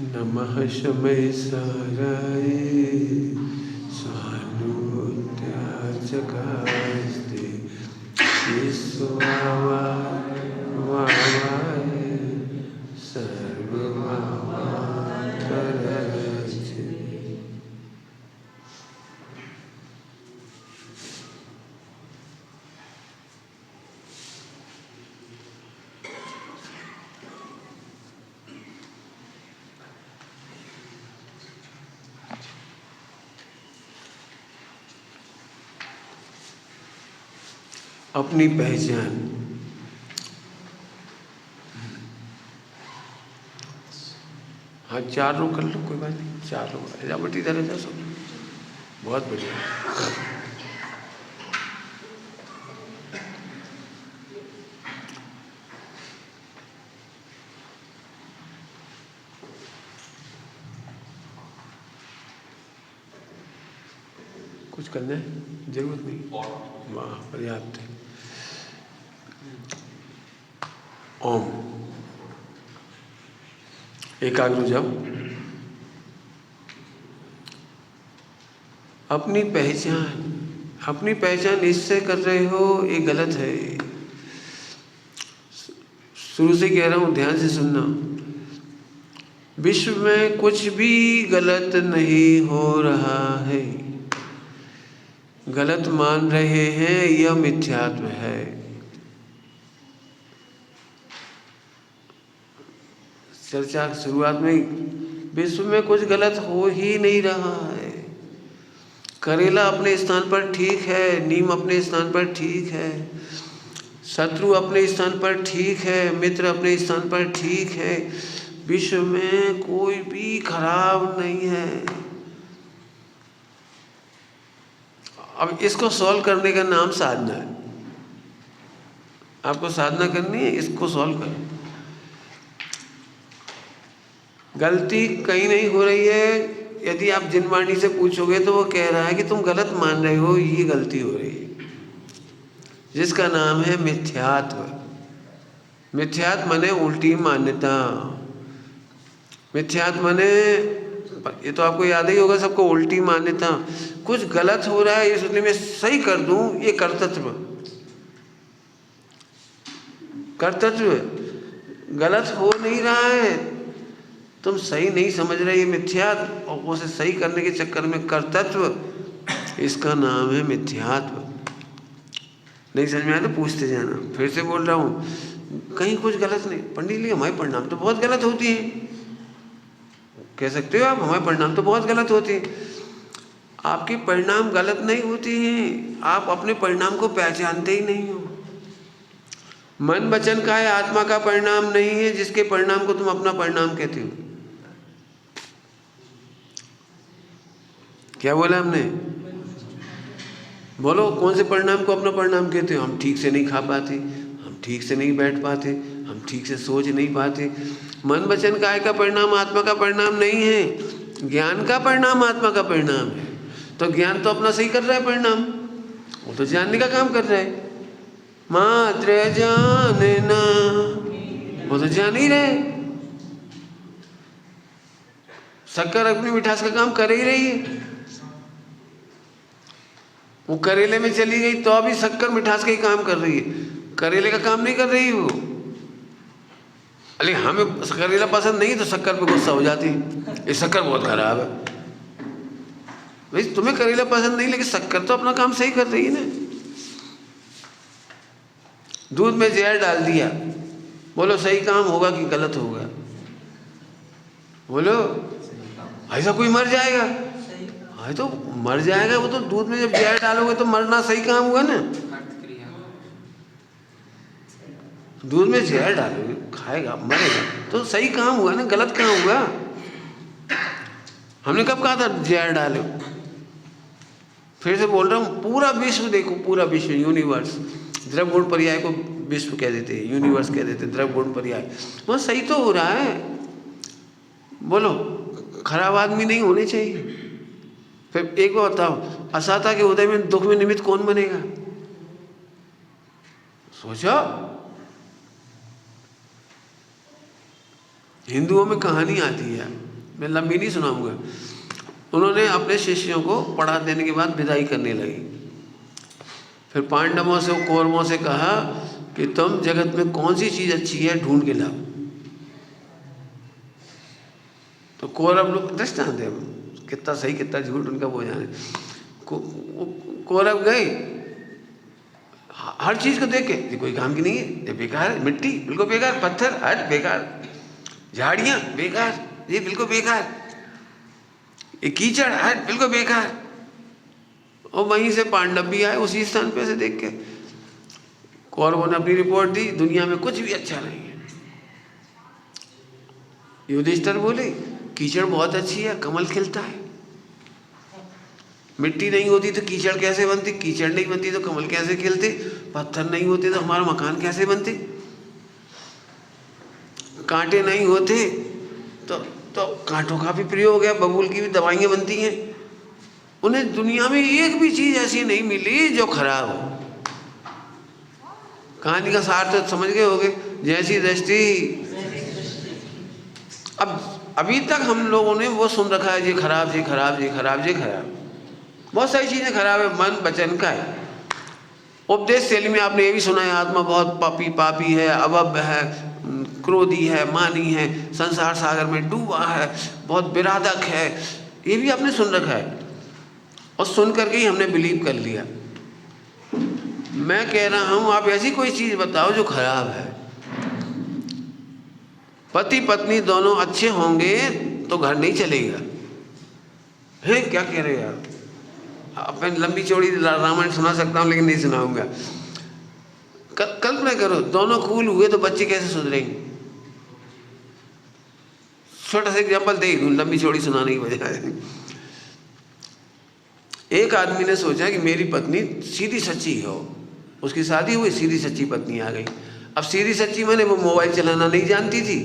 नमः शमय साराय स्वानुत्याचकास्ते विश्ववाय सर्वमावतरचे। अपनी पहचान। हाँ 4 रो कर लो, कोई बात नहीं, 4 रो एजाबटी इधर जा सब, बहुत बढ़िया। कुछ करना है जरूरत नहीं, वाह पर्याप्त है। ओम एकाग्र हो जाओ। अपनी पहचान इससे कर रहे हो, ये गलत है। शुरू से कह रहा हूं, ध्यान से सुनना। विश्व में कुछ भी गलत नहीं हो रहा है। गलत मान रहे हैं, यह मिथ्यात्व है। चर्चा की शुरुआत में विश्व में कुछ गलत हो ही नहीं रहा है। करेला अपने स्थान पर ठीक है, नीम अपने स्थान पर ठीक है, शत्रु अपने स्थान पर ठीक है, मित्र अपने स्थान पर ठीक है। विश्व में कोई भी खराब नहीं है। अब इसको सॉल्व करने का नाम साधना है। आपको साधना करनी है, इसको सॉल्व करो। गलती कहीं नहीं हो रही है। यदि आप जिनवाणी से पूछोगे तो वो कह रहा है कि तुम गलत मान रहे हो, ये गलती हो रही है, जिसका नाम है मिथ्यात्व। मिथ्यात्व माने उल्टी मान्यता। मिथ्यात्व माने, ये तो आपको याद ही होगा सबको, उल्टी मान्यता। कुछ गलत हो रहा है, इसलिए मैं सही कर दूं, ये कर्तृत्व। कर्तृत्व गलत हो नहीं रहा है, तुम सही नहीं समझ रहे, ये मिथ्यात्व, और उसे सही करने के चक्कर में कर्तृत्व, इसका नाम है मिथ्यात्व। नहीं समझ में आया तो पूछते जाना। फिर से बोल रहा हूँ, कहीं कुछ गलत नहीं। पंडित जी हमारे परिणाम तो बहुत गलत होती हैं। कह सकते हो आप, हमारे परिणाम तो बहुत गलत होते हैं। आपके परिणाम गलत नहीं होते हैं, आप अपने परिणाम को पहचानते ही नहीं हो। मन वचन का है, आत्मा का परिणाम नहीं है, जिसके परिणाम को तुम अपना परिणाम कहते हो। क्या बोला हमने? बोलो, कौन से परिणाम को अपना परिणाम कहते हो? हम ठीक से नहीं खा पाते, हम ठीक से नहीं बैठ पाते, हम ठीक से सोच नहीं पाते। मन वचन काय का परिणाम आत्मा का परिणाम नहीं है, ज्ञान का परिणाम आत्मा का परिणाम है। तो ज्ञान तो अपना सही कर रहा है परिणाम, वो तो जानने का काम कर रहा है। मात्र जानना, वो तो जान ही रहे। शक्कर अपनी मिठास का काम कर ही रही है। वो करेले में चली गई तो अभी शक्कर मिठास का ही काम कर रही है, करेले का काम नहीं कर रही वो। अरे हमें करेला पसंद नहीं तो शक्कर पे गुस्सा हो जाती, ये शक्कर बहुत खराब है। भाई तुम्हें करेला पसंद नहीं, लेकिन शक्कर तो अपना काम सही कर रही है ना। दूध में जहर डाल दिया, बोलो सही काम होगा कि गलत होगा? बोलो, ऐसा कोई मर जाएगा? हाँ तो मर जाएगा वो तो। दूध में जब जहर डालोगे तो मरना सही काम हुआ ना। दूध में जहर डालोगे, खाएगा मरेगा, तो सही काम हुआ ना, गलत काम हुआ? हमने कब कहा था जहर डालो? फिर से बोल रहा हूँ, पूरा विश्व देखो, पूरा विश्व, यूनिवर्स। द्रव्य गुण पर्याय को विश्व कह देते हैं, यूनिवर्स कह देते हैं, द्रव्य गुण पर्याय। वह सही तो हो रहा है। बोलो, खराब आदमी नहीं होने चाहिए। फिर एक बार बताओ, असाता के उदय में दुख में निमित्त कौन बनेगा? सोचो। हिंदुओं में कहानी आती है, मैं लंबी नहीं सुनाऊंगा। उन्होंने अपने शिष्यों को पढ़ा देने के बाद विदाई करने लगी। फिर पांडवों से कौरवों से कहा कि तुम जगत में कौन सी चीज़ अच्छी है ढूंढ के लाओ। तो कौरव लोग दृष्टांत है, कितना सही कितना झूठ उनका वो जाने। कौरव गए, हर चीज़ को देख के ये कोई काम की नहीं है, ये बेकार है, मिट्टी बिल्कुल बेकार, पत्थर हट बेकार, झाड़ियाँ बेकार, ये बिल्कुल बेकार, ये कीचड़ हट बिल्कुल बेकार। और वहीं से पांडव भी आए उसी स्थान पे से देख के। कौरवों ने अपनी रिपोर्ट दी, दुनिया में कुछ भी अच्छा नहीं है। युधिष्ठिर बोले कीचड़ बहुत अच्छी है, कमल खिलता है। मिट्टी नहीं होती तो कीचड़ कैसे बनती, कीचड़ नहीं बनती तो कमल कैसे खिलते, पत्थर नहीं होते तो हमारा मकान कैसे बनते, कांटे नहीं होते तो कांटों का भी प्रयोग है, बबूल की भी दवाइयाँ बनती हैं। उन्हें दुनिया में एक भी चीज़ ऐसी नहीं मिली जो खराब हो। कहानी का सार तो समझ गए होगे, जैसी दृष्टि। अब अभी तक हम लोगों ने वो सुन रखा है, ये खराब, ये खराब, ये खराब, ये खराब, बहुत सारी चीज़ें खराब है, मन वचन का है। उपदेश शैली में आपने ये भी सुना है, आत्मा बहुत पापी है, अभव्य है, क्रोधी है, मानी है, संसार सागर में डूबा है, बहुत विराधक है, ये भी आपने सुन रखा है। और सुन करके ही हमने बिलीव कर लिया। मैं कह रहा हूँ आप ऐसी कोई चीज़ बताओ जो खराब है। पति पत्नी दोनों अच्छे होंगे तो घर नहीं चलेगा। है क्या कह रहे यार? अब मैं लंबी चौड़ी रामायण सुना सकता हूँ लेकिन नहीं सुनाऊंगा। कल्पना करो दोनों कूल हुए तो बच्चे कैसे सुधरेंगे? छोटा सा एग्जाम्पल दे दूँ, लंबी चौड़ी सुनाने की बजाय। एक आदमी ने सोचा कि मेरी पत्नी सीधी सच्ची हो, उसकी शादी हुई, सीधी सच्ची पत्नी आ गई। अब सीधी सच्ची मैंने वो मोबाइल चलाना नहीं जानती थी,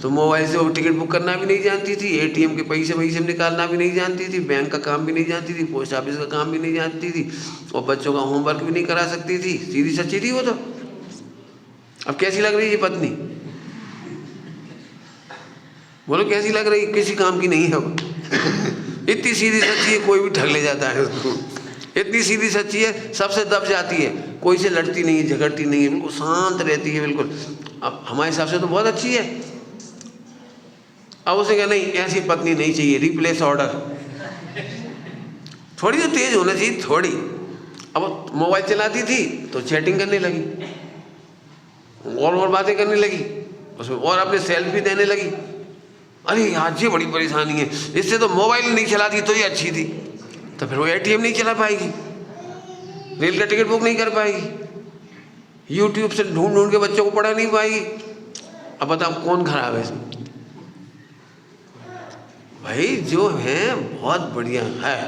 तो मोबाइल से वो टिकट बुक करना भी नहीं जानती थी, एटीएम के पैसे निकालना भी नहीं जानती थी, बैंक का काम भी नहीं जानती थी, पोस्ट ऑफिस का काम भी नहीं जानती थी, और बच्चों का होमवर्क भी नहीं करा सकती थी। सीधी सच्ची थी वो तो। अब कैसी लग रही है पत्नी? बोलो कैसी लग रही? किसी काम की नहीं है वो। इतनी सीधी सच्ची है कोई भी ठग ले जाता है उसको। इतनी सीधी सच्ची है सबसे दब जाती है, कोई से लड़ती नहीं है, झगड़ती नहीं है, बिल्कुल शांत रहती है बिल्कुल। अब हमारे हिसाब से तो बहुत अच्छी है। अब उसे कहा नहीं ऐसी पत्नी नहीं चाहिए, रिप्लेस ऑर्डर। थोड़ी तो तेज होना चाहिए थोड़ी। अब मोबाइल चलाती थी तो चैटिंग करने लगी, और बातें करने लगी, उसमें और अपने सेल्फी देने लगी। अरे आज ये बड़ी परेशानी है, इससे तो मोबाइल नहीं चलाती तो ये अच्छी थी। तो फिर वो एटीएम नहीं चला पाएगी, रेल का टिकट बुक नहीं कर पाएगी, यूट्यूब से ढूंढ ढूंढ के बच्चों को पढ़ा नहीं पाएगी। अब बताओ कौन खराब है इसमें? भाई जो है बहुत बढ़िया है।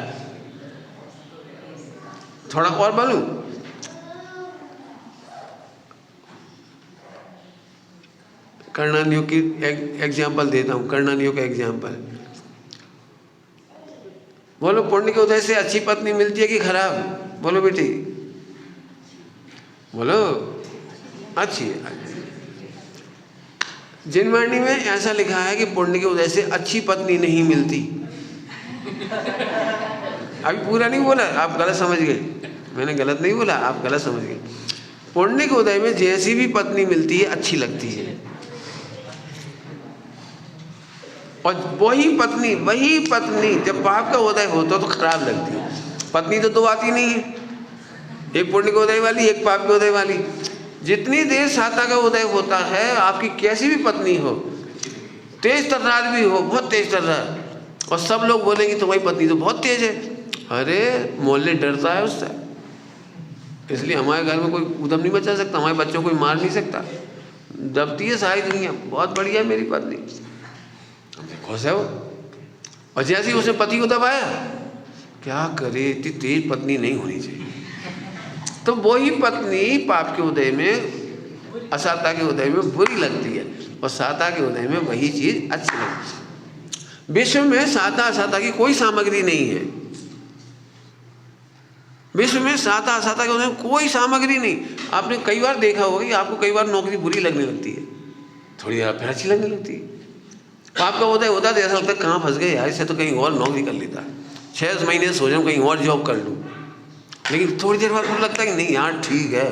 थोड़ा और बोलूं, कर्णानियों की एग्जाम्पल देता हूँ, कर्णानियों का एग्जाम्पल। बोलो पुण्य के उदय से अच्छी पत्नी मिलती है कि खराब? बोलो बेटी, बोलो। अच्छी है। जिनवाणी में ऐसा लिखा है कि पुण्य के उदय से अच्छी पत्नी नहीं मिलती। अभी पूरा नहीं बोला, आप गलत समझ गए, मैंने गलत नहीं बोला, आप गलत समझ गए। पुण्य के उदय में जैसी भी पत्नी मिलती है अच्छी लगती है, और वही पत्नी जब पाप का उदय होता तो खराब लगती है। पत्नी तो दो आती नहीं है, एक पुण्य के उदय वाली, एक पाप के उदय वाली। जितनी देर साता का उदय होता है, आपकी कैसी भी पत्नी हो, तेज तर्रार भी हो, बहुत तेज तर्रार, और सब लोग बोलेंगे तुम्हारी पत्नी तो बहुत तेज है, अरे मोहल्ले डरता है उससे। इसलिए हमारे घर में कोई उधम नहीं मचा सकता, हमारे बच्चों को कोई मार नहीं सकता, दबती है सारी दुनिया, बहुत बढ़िया मेरी पत्नी, खुश है वो। और जैसे ही उसने पति को दबाया, क्या करे, इतनी तेज पत्नी नहीं होनी चाहिए। तो वही पत्नी पाप के उदय में, असाता के उदय में बुरी लगती है, और साता के उदय में वही चीज अच्छी लगती है। विश्व में साता असाता की कोई सामग्री नहीं है। विश्व में साता असाता के उदय में कोई सामग्री नहीं। आपने कई बार देखा होगा कि आपको कई बार नौकरी बुरी लगने लगती है, थोड़ी देर फिर अच्छी लगने लगती है, पाप का उदय होता तो ऐसा लगता है कहाँ फंस गए यार, इससे तो कहीं और नौकरी कर लेता। 6 महीने सोच रहा हूँ कहीं और जॉब कर लूँ, लेकिन थोड़ी देर बाद मुझे लगता है कि नहीं यार ठीक है,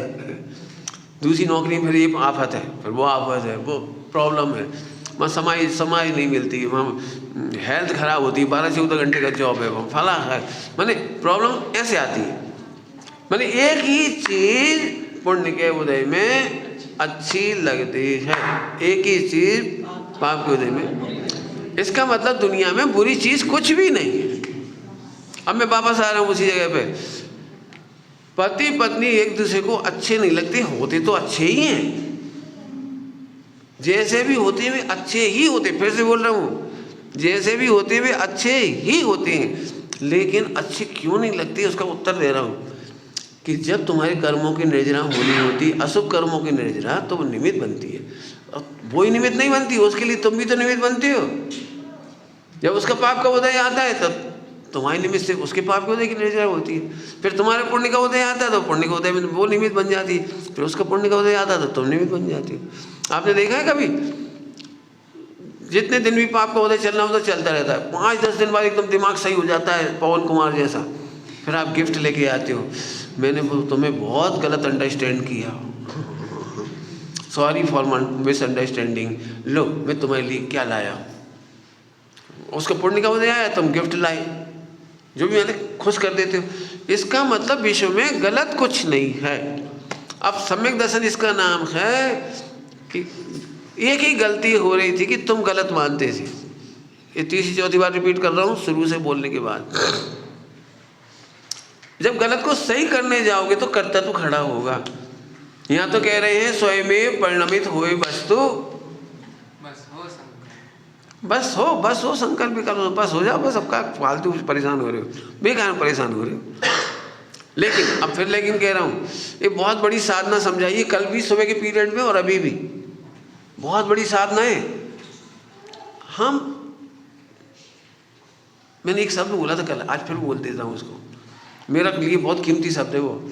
दूसरी नौकरी में फिर ये आफत है, फिर वो आफत है, वो प्रॉब्लम है, वहाँ समाई नहीं मिलती, वहाँ हेल्थ खराब होती है, 12-14 घंटे का जॉब है, वहाँ फला है, माने प्रॉब्लम ऐसे आती है। माने एक ही चीज़ पुण्य के उदय में अच्छी लगती है, एक ही चीज़ पाप के उदय में। इसका मतलब दुनिया में बुरी चीज़ कुछ भी नहीं है। अब मैं वापस आ रहा हूँ उसी जगह पे, पति पत्नी एक दूसरे को अच्छे नहीं लगते, होते तो अच्छे ही हैं, जैसे भी होते हुए अच्छे ही होते, फिर से बोल रहा हूँ, जैसे भी होते हुए अच्छे ही होते हैं, लेकिन अच्छे क्यों नहीं लगते उसका उत्तर दे रहा हूँ कि जब तुम्हारे कर्मों की निर्जरा होनी होती, अशुभ कर्मों की निर्जरा, तो वो निमित्त बनती है। वही निमित्त नहीं बनती, उसके लिए तुम भी तो निमित्त बनते हो। जब उसका पाप का उदय आता है तब तुम्हारे निमित्त से उसके पाप के उदय की निर्जरा होती है, फिर तुम्हारे पुण्य का उदय आता है तो पुण्य का उदय में वो निमित्त बन जाती है, फिर उसका पुण्य का उदय आता है तो तुम निमित्त बन जाती हो। आपने देखा है कभी, जितने दिन भी पाप का उदय चलना होता चलता रहता है, 5-10 दिन बाद एकदम दिमाग सही हो जाता है पवन कुमार जैसा, फिर आप गिफ्ट लेके आते हो, मैंने तुम्हें बहुत गलत अंडरस्टैंड किया, सॉरी फॉर मिसअंडरस्टैंडिंग, लो मैं तुम्हारे लिए क्या लाया, उसका पुण्य का उदय आया, तुम गिफ्ट लाए, जो भी मैंने खुश कर देते हो। इसका मतलब विश्व में गलत कुछ नहीं है। अब सम्यक दर्शन इसका नाम है कि एक ही गलती हो रही थी कि तुम गलत मानते थे। ये 3-4 बार रिपीट कर रहा हूँ शुरू से बोलने के बाद। जब गलत को सही करने जाओगे तो कर्तव्य खड़ा होगा। यहाँ तो कह रहे हैं स्वयं परिणमित हुए वस्तु बस हो संकल्प भी करो, बस हो जाओ, बस सबका फालतू परेशान हो रहे हो, बेकार परेशान हो रहे हो। लेकिन कह रहा हूँ ये बहुत बड़ी साधना समझाइए, कल भी सुबह के पीरियड में और अभी भी बहुत बड़ी साधना है। मैंने एक शब्द बोला था कल, आज फिर बोल देता हूँ उसको, मेरा लिए बहुत कीमती शब्द है वो।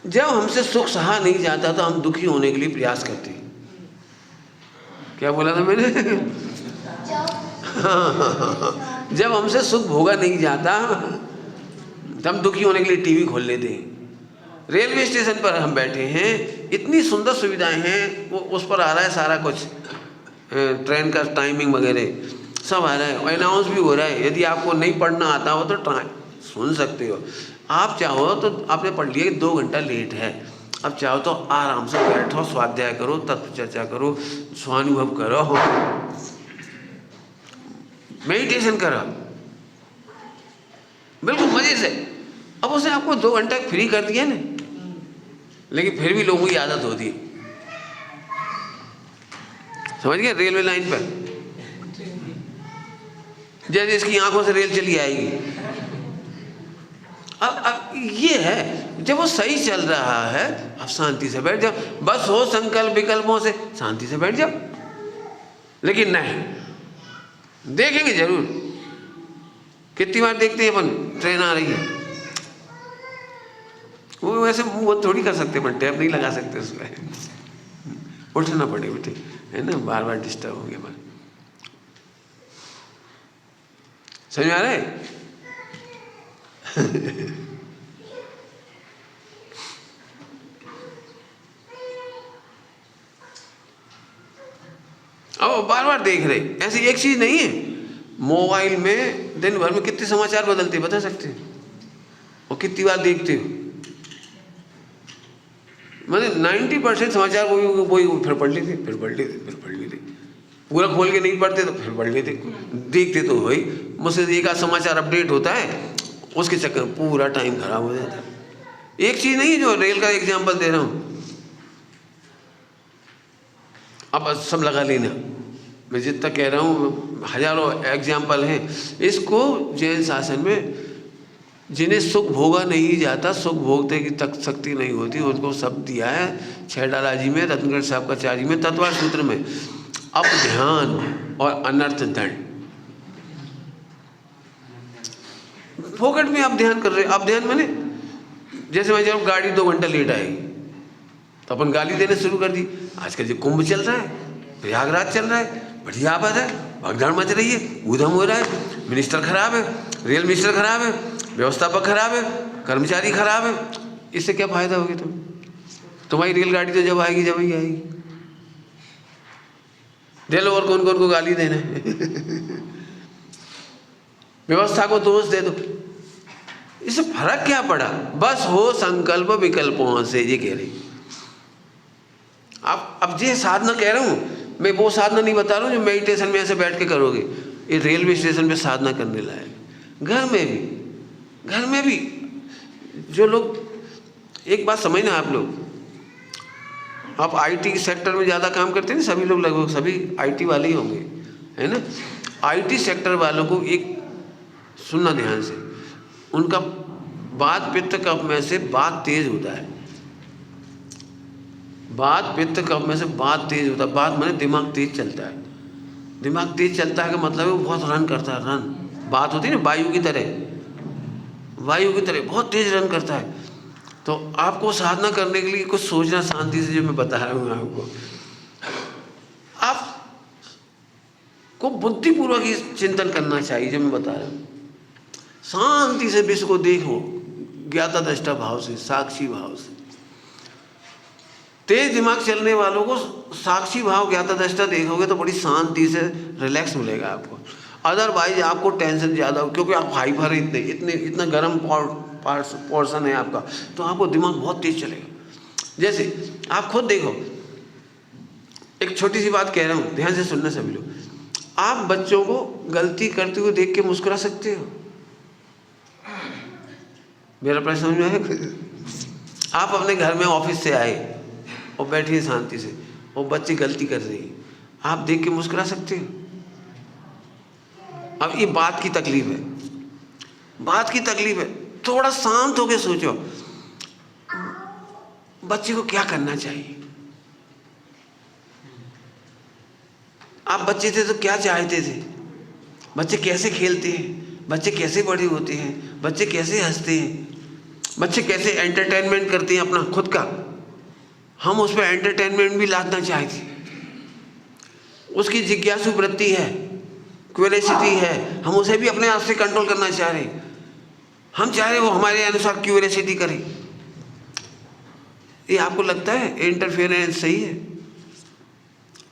जब हमसे सुख सहा नहीं जाता तो हम दुखी होने के लिए प्रयास करते हैं। क्या बोला था मैंने? जब हमसे सुख भोगा नहीं जाता तो हम दुखी होने के लिए टीवी खोल लेते हैं। रेलवे स्टेशन पर हम बैठे हैं, इतनी सुंदर सुविधाएं हैं, वो उस पर आ रहा है सारा कुछ, ट्रेन का टाइमिंग वगैरह सब आ रहा है, अनाउंस भी हो रहा है। यदि आपको नहीं पढ़ना आता हो तो सुन सकते हो, आप चाहो तो आपने पढ़ लिया कि 2 घंटा लेट है, अब चाहो तो आराम से बैठो, स्वाध्याय करो, तत्व चर्चा करो, स्वानुभव करो, मेडिटेशन करो बिल्कुल मजे से। अब उसने आपको 2 घंटा फ्री कर दिया ना, लेकिन फिर भी लोगों की आदत होती है, समझ गए? रेलवे लाइन पर जैसे इसकी आंखों से रेल चली आएगी। अब ये है, जब वो सही चल रहा है अब शांति से बैठ जाओ, बस हो संकल्प विकल्पों से शांति से बैठ जाओ। लेकिन नहीं, देखेंगे जरूर, कितनी बार देखते हैं अपन, ट्रेन आ रही है, वो वैसे मुंह थोड़ी कर सकते, पर टैप नहीं लगा सकते उसमें, उठना पड़े बेटे, है ना, बार बार डिस्टर्ब होंगे बार। समझ में आ रहा है? अब बार बार देख रहे, ऐसी एक चीज नहीं है। मोबाइल में दिन भर में कितने समाचार बदलते बता सकते हैं, और कितनी बार देखते हो? मतलब 90% समाचार वही फिर पढ़ लेते, फिर पढ़ लेते, पूरा खोल के नहीं पढ़ते तो फिर पढ़ लेते, देखते तो वही, मुझसे एक आध समाचार अपडेट होता है, उसके चक्कर में पूरा टाइम खराब हो जाता है। एक चीज़ नहीं है, जो रेल का एग्जाम्पल दे रहा हूँ, अब सब लगा लेना, मैं जितना कह रहा हूँ हजारों एग्जाम्पल हैं। इसको जैन शासन में जिन्हें सुख भोगा नहीं जाता, सुख भोगते की तक शक्ति नहीं होती, उनको सब दिया है 6 डाला जी में, रत्नगढ़ साहब का चार्जी में, तत्वार सूत्र में, अब ध्यान और अनर्थ दंड। फोकट में आप ध्यान कर रहे, आप ध्यान मैंने जैसे मैं जब गाड़ी 2 घंटा लेट आएगी तो अपन गाली देने शुरू कर दी। आजकल जो कुंभ चल रहा है, प्रयागराज चल रहा है, बढ़िया बात है, भगदड़ मच रही है, ऊधम हो रहा है, मिनिस्टर खराब है, रेल मिनिस्टर खराब है, व्यवस्थापक खराब है, कर्मचारी खराब है। इससे क्या फायदा होगी तुम्हारी रेलगाड़ी तो जब आएगी जब ही आएगी। दे लो और कौन कौन को गाली देना है व्यवस्था को दोष दे दो, इससे फर्क क्या पड़ा? बस हो संकल्प विकल्पों से, ये कह रही। अब ये साधना कह रहा हूँ मैं, वो साधना नहीं बता रहा हूँ जो मेडिटेशन में ऐसे बैठ के करोगे। ये रेलवे स्टेशन पे साधना करने लायक, घर में भी जो लोग, एक बात समझना आप लोग, आप आईटी सेक्टर में ज़्यादा काम करते हैं ना, सभी लोग लगभग सभी आईटी वाले ही होंगे, है ना। आईटी सेक्टर वालों को एक सुनना ध्यान से, उनका वात पित्त कफ में से बात तेज होता है, बात पित्त कफ में से बात तेज होता है। बात माने दिमाग तेज चलता है, दिमाग तेज चलता है का मतलब है वो बहुत रन करता है। रन बात होती है ना वायु की तरह बहुत तेज रन करता है। तो आपको साधना करने के लिए कुछ सोचना शांति से, जो मैं बता रहा हूँ आपको, आपको बुद्धिपूर्वक ही चिंतन करना चाहिए जो मैं बता रहा हूँ। शांति से विश्व को देखो, ज्ञाता दृष्टा भाव से, साक्षी भाव से। तेज दिमाग चलने वालों को साक्षी भाव ज्ञाता दृष्टा देखोगे तो बड़ी शांति से रिलैक्स मिलेगा आपको। अदरवाइज आपको टेंशन ज़्यादा हो, क्योंकि आप हाइपर इतना गर्म पोर्शन है आपका, तो आपको दिमाग बहुत तेज चलेगा। जैसे आप खुद देखो, एक छोटी सी बात कह रहा हूँ, ध्यान से सुनना सभी लोग। आप बच्चों को गलती करते हुए देख के मुस्कुरा सकते हो? मेरा प्रश्न समझ में है? आप अपने घर में ऑफिस से आए और बैठिए शांति से, और बच्चे गलती कर रही है, आप देख के मुस्कुरा सकते हो? अब ये बात की तकलीफ है, थोड़ा शांत होकर सोचो, बच्चे को क्या करना चाहिए? आप बच्चे थे तो क्या चाहते थे? बच्चे कैसे खेलते हैं, बच्चे कैसे बड़े होते हैं, बच्चे कैसे हंसते हैं, बच्चे कैसे एंटरटेनमेंट करते हैं अपना खुद का। हम उस पर एंटरटेनमेंट भी लादना चाहते, उसकी जिज्ञासु वृत्ति है, क्यूरियोसिटी है, हम उसे भी अपने आप से कंट्रोल करना चाह रहे हैं। हम चाह रहे वो हमारे अनुसार क्यूरियोसिटी करे। ये आपको लगता है इंटरफेरेंस सही है?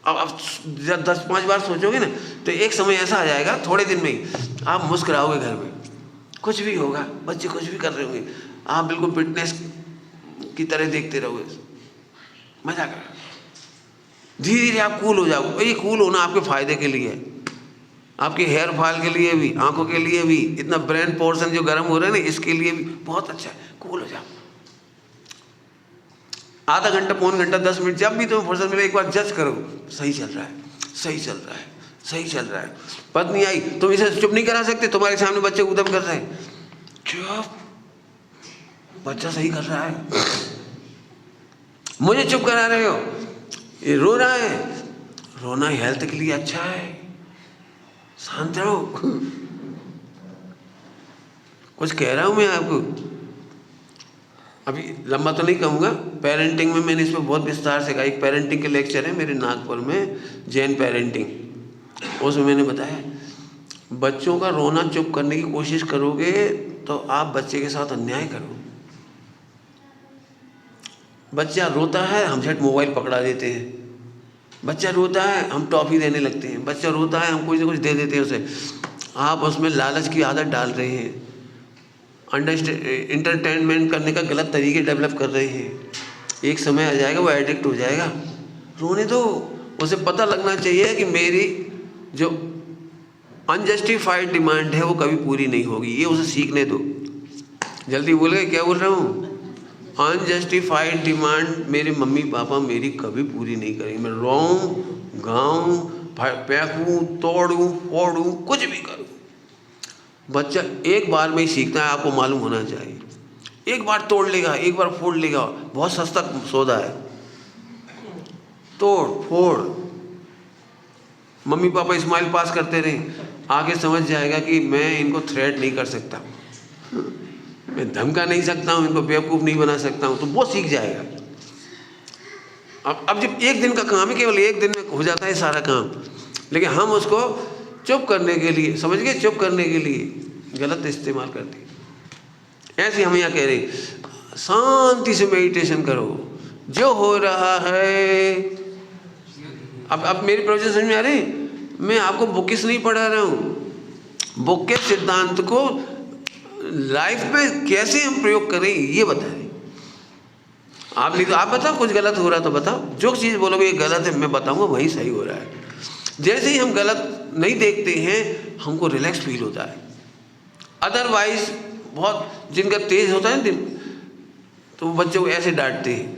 अब जब 10-5 बार सोचोगे ना, तो एक समय ऐसा आ जाएगा, थोड़े दिन में ही आप मुस्कुराओगे। घर में कुछ भी होगा, बच्चे कुछ भी कर रहे होंगे, आप बिल्कुल फिटनेस की तरह देखते रहोगे, मजा कर। धीरे धीरे आप कूल हो जाओगे। ये कूल होना आपके फायदे के लिए है, आपके हेयर फॉल के लिए भी, आंखों के लिए भी, इतना ब्रेन पोर्शन जो गर्म हो रहा है ना, इसके लिए भी बहुत अच्छा है। कूल हो जाओ, आधा घंटा, पौन घंटा, 10 मिनट, जब भी तुम्हें फुर्सत मिले एक बार जज करो, सही चल रहा है। पत्नी आई, तुम इसे चुप नहीं करा सकते, तुम्हारे सामने बच्चे उद्यम कर रहे हैं, चुप, बच्चा सही कर रहा है, मुझे चुप करा रहे हो, ये रो रहा है, रोना हेल्थ के लिए अच्छा है, शांत रहो। कुछ कह रहा हूं मैं आपको, अभी लंबा तो नहीं कहूँगा। पेरेंटिंग में मैंने इस पर बहुत विस्तार से कहा। एक पेरेंटिंग के लेक्चर है मेरे नागपुर में, जैन पेरेंटिंग, उसमें मैंने बताया बच्चों का रोना चुप करने की कोशिश करोगे तो आप बच्चे के साथ अन्याय करो। बच्चा रोता है, हम झट मोबाइल पकड़ा देते हैं, बच्चा रोता है हम टॉफ़ी देने लगते हैं, बच्चा रोता है हम कुछ ना कुछ दे देते हैं उसे। आप उसमें लालच की आदत डाल रहे हैं, इंटरटेनमेंट करने का गलत तरीके डेवलप कर रहे हैं। एक समय आ जाएगा वो एडिक्ट हो जाएगा। रोने दो, उसे पता लगना चाहिए कि मेरी जो अनजस्टिफाइड डिमांड है वो कभी पूरी नहीं होगी, ये उसे सीखने दो। जल्दी बोल गए, क्या बोल रहा हूँ? अनजस्टिफाइड डिमांड मेरे मम्मी पापा मेरी कभी पूरी नहीं करेंगे। मैं रोऊं, गाऊं, फेंकूं, तोड़ूं, फोड़ूं, कुछ भी करूं, बच्चा एक बार में ही सीखता है, आपको मालूम होना चाहिए। एक बार तोड़ लेगा, एक बार फोड़ लेगा, बहुत सस्ता सौदा है, तोड़ फोड़। मम्मी पापा स्माइल पास करते रहे, आगे समझ जाएगा कि मैं इनको थ्रेट नहीं कर सकता, मैं धमका नहीं सकता हूँ, इनको बेवकूफ़ नहीं बना सकता हूँ, तो वो सीख जाएगा। अब जब एक दिन का काम है, केवल एक दिन में हो जाता है सारा काम, लेकिन हम उसको चुप करने के लिए, समझ गए, चुप करने के लिए गलत इस्तेमाल करती है। ऐसे हम यहाँ कह रहे शांति से मेडिटेशन करो, जो हो रहा है। अब मेरी प्रवचन समझ में आ रही? मैं आपको बुकिस नहीं पढ़ा रहा हूँ, बुक के सिद्धांत को लाइफ में कैसे हम प्रयोग करें ये बता रहे। आप नहीं तो आप बताओ, कुछ गलत हो रहा तो बताओ, जो चीज़ बोलोगे ये गलत है मैं बताऊंगा वही सही हो रहा है। जैसे ही हम गलत नहीं देखते हैं हमको रिलैक्स फील होता है। अदरवाइज बहुत जिनका तेज होता है दिन, तो वो बच्चे को ऐसे डांटते हैं,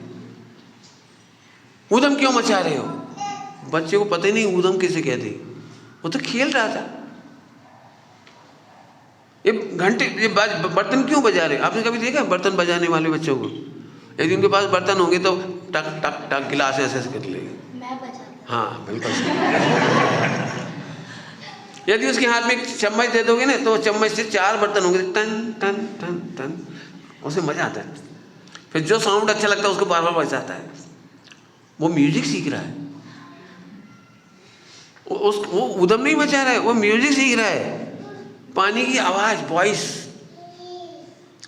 ऊधम क्यों मचा रहे हो? बच्चे को पता ही नहीं ऊधम किसे कहते, वो तो खेल रहा था। ये घंटे, ये बर्तन क्यों बजा रहे? आपने कभी देखा बर्तन बजाने वाले बच्चों को? यदि उनके पास बर्तन होंगे तो टक टक टक गिलास ऐसे कर लेंगे। हाँ बिल्कुल। यदि उसके हाथ में एक चम्मच दे दोगे ना तो चम्मच से 4 बर्तन होंगे, टन टन टन टन, उसे मजा आता है। फिर जो साउंड अच्छा लगता है उसको बार बार बजाता है। वो म्यूजिक सीख रहा है, वो उधम नहीं मचा रहा है, वो म्यूजिक सीख रहा है। पानी की आवाज़, वॉइस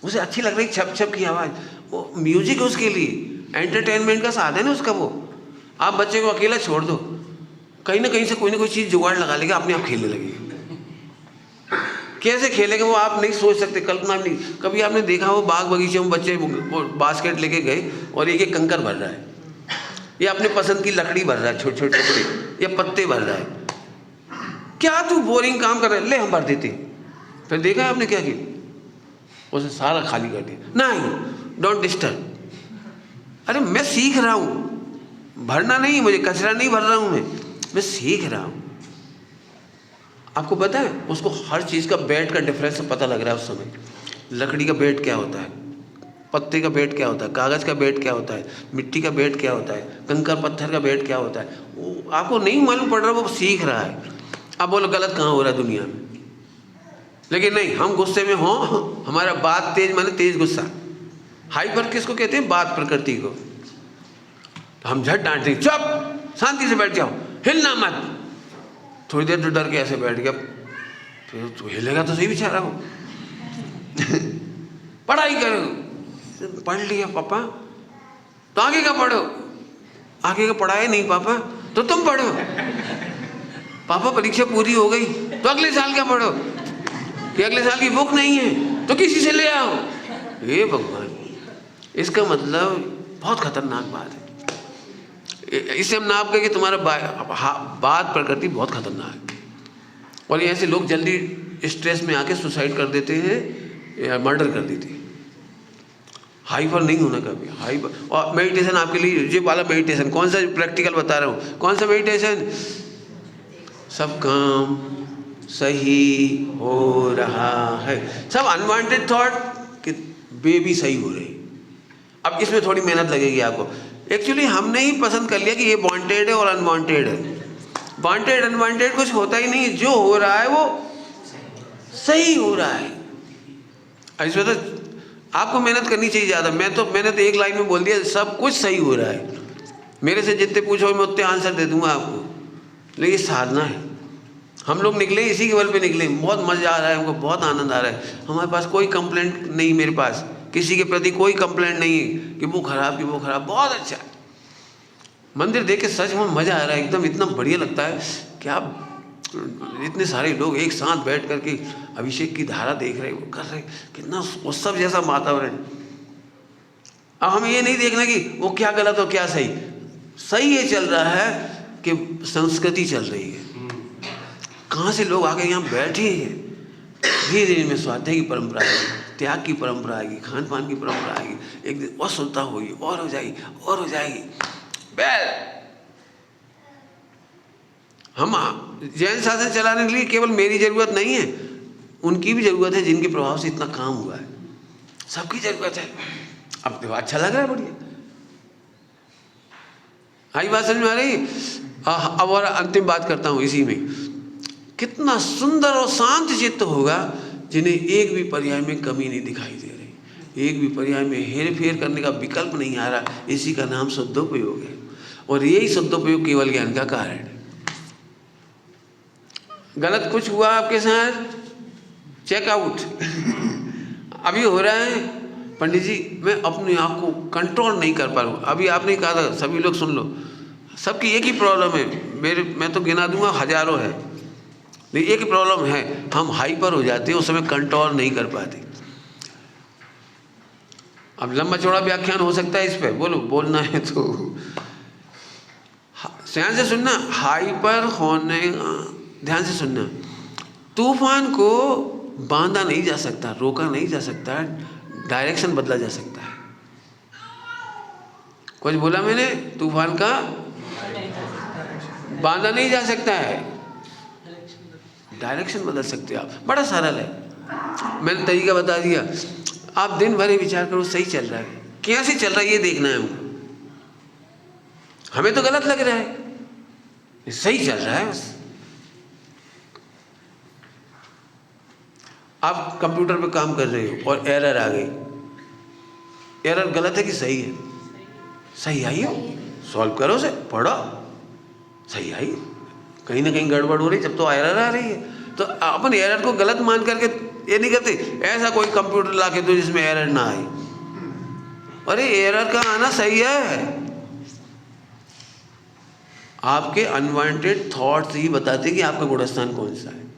उसे अच्छी लग रही, छप छप की आवाज़, वो म्यूजिक है उसके लिए, एंटरटेनमेंट का साधन है उसका वो। आप बच्चे को अकेला छोड़ दो, कहीं ना कहीं से कोई ना कोई चीज़ जुगाड़ लगा लेगा, अपने आप खेलने लगेगा। कैसे खेलेगा वो आप नहीं सोच सकते, कल्पना नहीं। कभी आपने देखा वो बाग बगीचे में बच्चे वो बास्केट लेके गए और एक कंकर भर रहा है, या अपने पसंद की लकड़ी भर रहा है, छोटे छोटे टुकड़े, या पत्ते भर रहा है। क्या तू बोरिंग काम कर रहा है, ले हम भर देते। फिर देखा है आपने क्या किया? उसे सारा खाली कर दिया। नहीं, डोंट डिस्टर्ब। अरे मैं सीख रहा हूँ, भरना नहीं, मुझे कचरा नहीं भर रहा हूँ, मैं सीख रहा हूँ। आपको पता है उसको हर चीज़ का वेट का डिफरेंस पता लग रहा है उस समय। लकड़ी का वेट क्या होता है, पत्ते का वेट क्या होता है, कागज़ का वेट क्या होता है, मिट्टी का वेट क्या होता है, कंकर पत्थर का वेट क्या होता है, वो आपको नहीं मालूम पड़ रहा, वो सीख रहा है। अब बोलो गलत कहाँ हो रहा है दुनिया में? लेकिन नहीं, हम गुस्से में हों, हमारा बात तेज माने तेज गुस्सा। हाइपर किसको कहते हैं? बात प्रकृति को। तो हम झट डांटते हैं, चुप, शांति से बैठ जाओ, हिलना मत। थोड़ी देर तो डर के ऐसे बैठ गया, फिर तो हिलेगा तो सही बेचारा हो। पढ़ाई करो, पढ़ लिया पापा तो आगे का पढ़ो, आगे का पढ़ाए नहीं पापा तो तुम पढ़ो। पापा परीक्षा पूरी हो गई तो अगले साल का पढ़ो, कि अगले साल की बुक नहीं है तो किसी से ले आओ। हे भगवान, इसका मतलब बहुत खतरनाक बात है। इससे हम नाप करके तुम्हारा बात प्रकृति बहुत खतरनाक है। और ये ऐसे लोग जल्दी स्ट्रेस में आके सुसाइड कर देते हैं या मर्डर कर देते हैं। हाइपर नहीं होना कभी, हाइपर। और मेडिटेशन आपके लिए ये वाला मेडिटेशन कौन सा प्रैक्टिकल बता रहा हूँ, कौन सा मेडिटेशन? सब काम सही हो रहा है, सब अनवांटेड थॉट कि बेबी सही हो रही। अब इसमें थोड़ी मेहनत लगेगी आपको। एक्चुअली हमने ही पसंद कर लिया कि ये वांटेड है और अनवांटेड है। वांटेड अनवांटेड कुछ होता ही नहीं, जो हो रहा है वो सही हो रहा है। इसमें तो आपको मेहनत करनी चाहिए ज़्यादा। मैंने तो एक लाइन में बोल दिया, सब कुछ सही हो रहा है। मेरे से जितने पूछो मैं उतने आंसर दे दूंगा आपको, लेकिन साधना है। हम लोग निकले इसी के बल पे निकले, बहुत मज़ा आ रहा है हमको, बहुत आनंद आ रहा है। हमारे पास कोई कंप्लेंट नहीं, मेरे पास किसी के प्रति कोई कंप्लेंट नहीं है कि वो खराब कि वो खराब, बहुत अच्छा। मंदिर देख के सच में मज़ा आ रहा है एकदम, इतना बढ़िया लगता है कि आप इतने सारे लोग एक साथ बैठ करके अभिषेक की धारा देख रहे, वो कर रहे, कितना उत्सव जैसा वातावरण। अब हमें ये नहीं देखना कि वो क्या गलत और क्या सही। सही ये चल रहा है कि संस्कृति चल रही है, कहाँ से लोग आके यहाँ बैठे हैं। धीरे धीरे में स्वाध्याय की परंपरा आएगी, त्याग की परंपरा आएगी, खान पान की परंपरा आएगी, एक दिन और शुद्धता होगी, और हो जाएगी, और हो जाएगी। हम जैन शासन चलाने के लिए केवल मेरी जरूरत नहीं है, उनकी भी जरूरत है जिनके प्रभाव से इतना काम हुआ है, सबकी जरूरत है। अब तो अच्छा लग रहा है, बढ़िया। आई बात समझ में आ रही? अब और अंतिम बात करता हूँ इसी में। कितना सुंदर और शांत चित्त होगा जिन्हें एक भी पर्याय में कमी नहीं दिखाई दे रही, एक भी पर्याय में हेर फेर करने का विकल्प नहीं आ रहा। इसी का नाम शुद्धोपयोग है, और यही शुद्धोपयोग केवल ज्ञान का कारण है। गलत कुछ हुआ आपके साथ, चेकआउट अभी हो रहा है। पंडित जी मैं अपने आप को कंट्रोल नहीं कर पा रहा हूँ। अभी आपने कहा था, सभी लोग सुन लो, सबकी एक ही प्रॉब्लम है, मैं तो गिना दूंगा हजारों है, लेकिन एक ही प्रॉब्लम है, हम हाइपर हो जाते हैं, उस समय कंट्रोल नहीं कर पाते। अब लंबा चौड़ा व्याख्यान हो सकता है इस पे, बोलो बोलना है तो ध्यान से सुनना। हाइपर होने, ध्यान से सुनना, तूफान को बांधा नहीं जा सकता, रोका नहीं जा सकता, डायरेक्शन बदला जा सकता है। कुछ बोला मैंने? तूफान का बांधा नहीं जा सकता है, डायरेक्शन बदल सकते हो आप। बड़ा सरल है, मैंने तरीका बता दिया। आप दिन भर विचार करो, सही चल रहा है, कैसे चल रहा है ये देखना है हमको। हमें तो गलत लग रहा है, सही चल रहा है बस। आप कंप्यूटर पे काम कर रहे हो और एरर आ गई, एरर गलत है कि सही है? सही आई हो, सॉल्व करो उसे, पढ़ो, सही आई। कहीं ना कहीं गड़बड़ हो रही, जब तो एरर आ रही है तो अपन एरर को गलत मान करके ये नहीं करते, ऐसा कोई कंप्यूटर ला के दो जिसमें एरर ना आए। अरे एरर का आना सही है, आपके अनवांटेड थॉट्स ही बताते कि आपका गुणस्थान कौन सा है।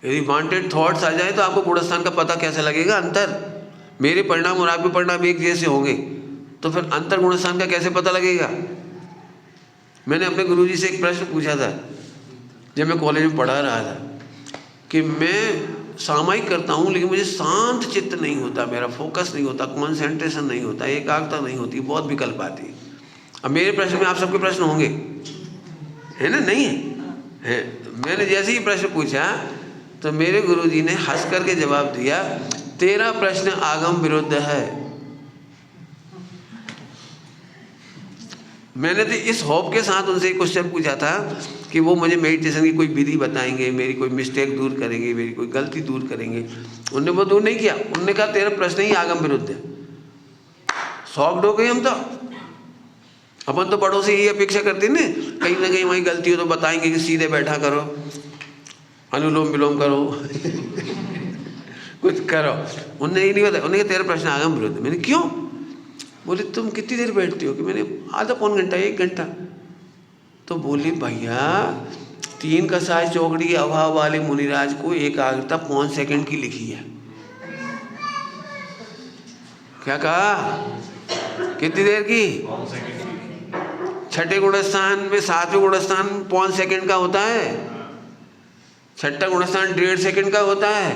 यदि वांटेड थॉट्स आ जाए तो आपको गुणस्थान का पता कैसे लगेगा? अंतर, मेरे परिणाम और आपके परिणाम एक जैसे होंगे तो फिर अंतर गुणस्थान का कैसे पता लगेगा? मैंने अपने गुरुजी से एक प्रश्न पूछा था जब मैं कॉलेज में पढ़ा रहा था कि मैं सामायिक करता हूँ लेकिन मुझे शांत चित्त नहीं होता, मेरा फोकस नहीं होता, कॉन्सेंट्रेशन नहीं होता, एकाग्रता नहीं होती, बहुत विकल्प आती है। अब मेरे प्रश्न में आप सबके प्रश्न होंगे, है ना? नहीं है? मैंने जैसे ही प्रश्न पूछा तो मेरे गुरुजी ने हंस करके जवाब दिया, तेरा प्रश्न आगम विरुद्ध है। मैंने तो इस होप के साथ उनसे एक क्वेश्चन पूछा था कि वो मुझे मेडिटेशन की कोई विधि बताएंगे, मेरी कोई मिस्टेक दूर करेंगे, मेरी कोई गलती दूर करेंगे। उन्होंने वो दूर नहीं किया, उन्होंने कहा तेरा प्रश्न ही आगम विरुद्ध है। शॉक्ड हो गए हम तो। अपन तो बड़ों से यही अपेक्षा करते ना कहीं वही गलती हो तो बताएंगे कि सीधे बैठा करो, अनुलोम विलोम करो कुछ करो। उन्होंने ये नहीं बताया, उन्होंने कहा तेरा प्रश्न आगम विरुद्ध। मैंने क्यों? बोले तुम कितनी देर बैठते हो? कि मैंने आधा पौन घंटा, 1 घंटा। तो बोली भैया 3 कसाय चौकड़ी अभाव वाले मुनिराज को एकाग्रता 5 सेकंड की लिखी है। क्या कहा? कितनी देर की? 6ठे गुणस्थान में 7वें गुणस्थान 5 सेकंड का होता है, 6ठा गुणस्थान 1.5 सेकंड का होता है।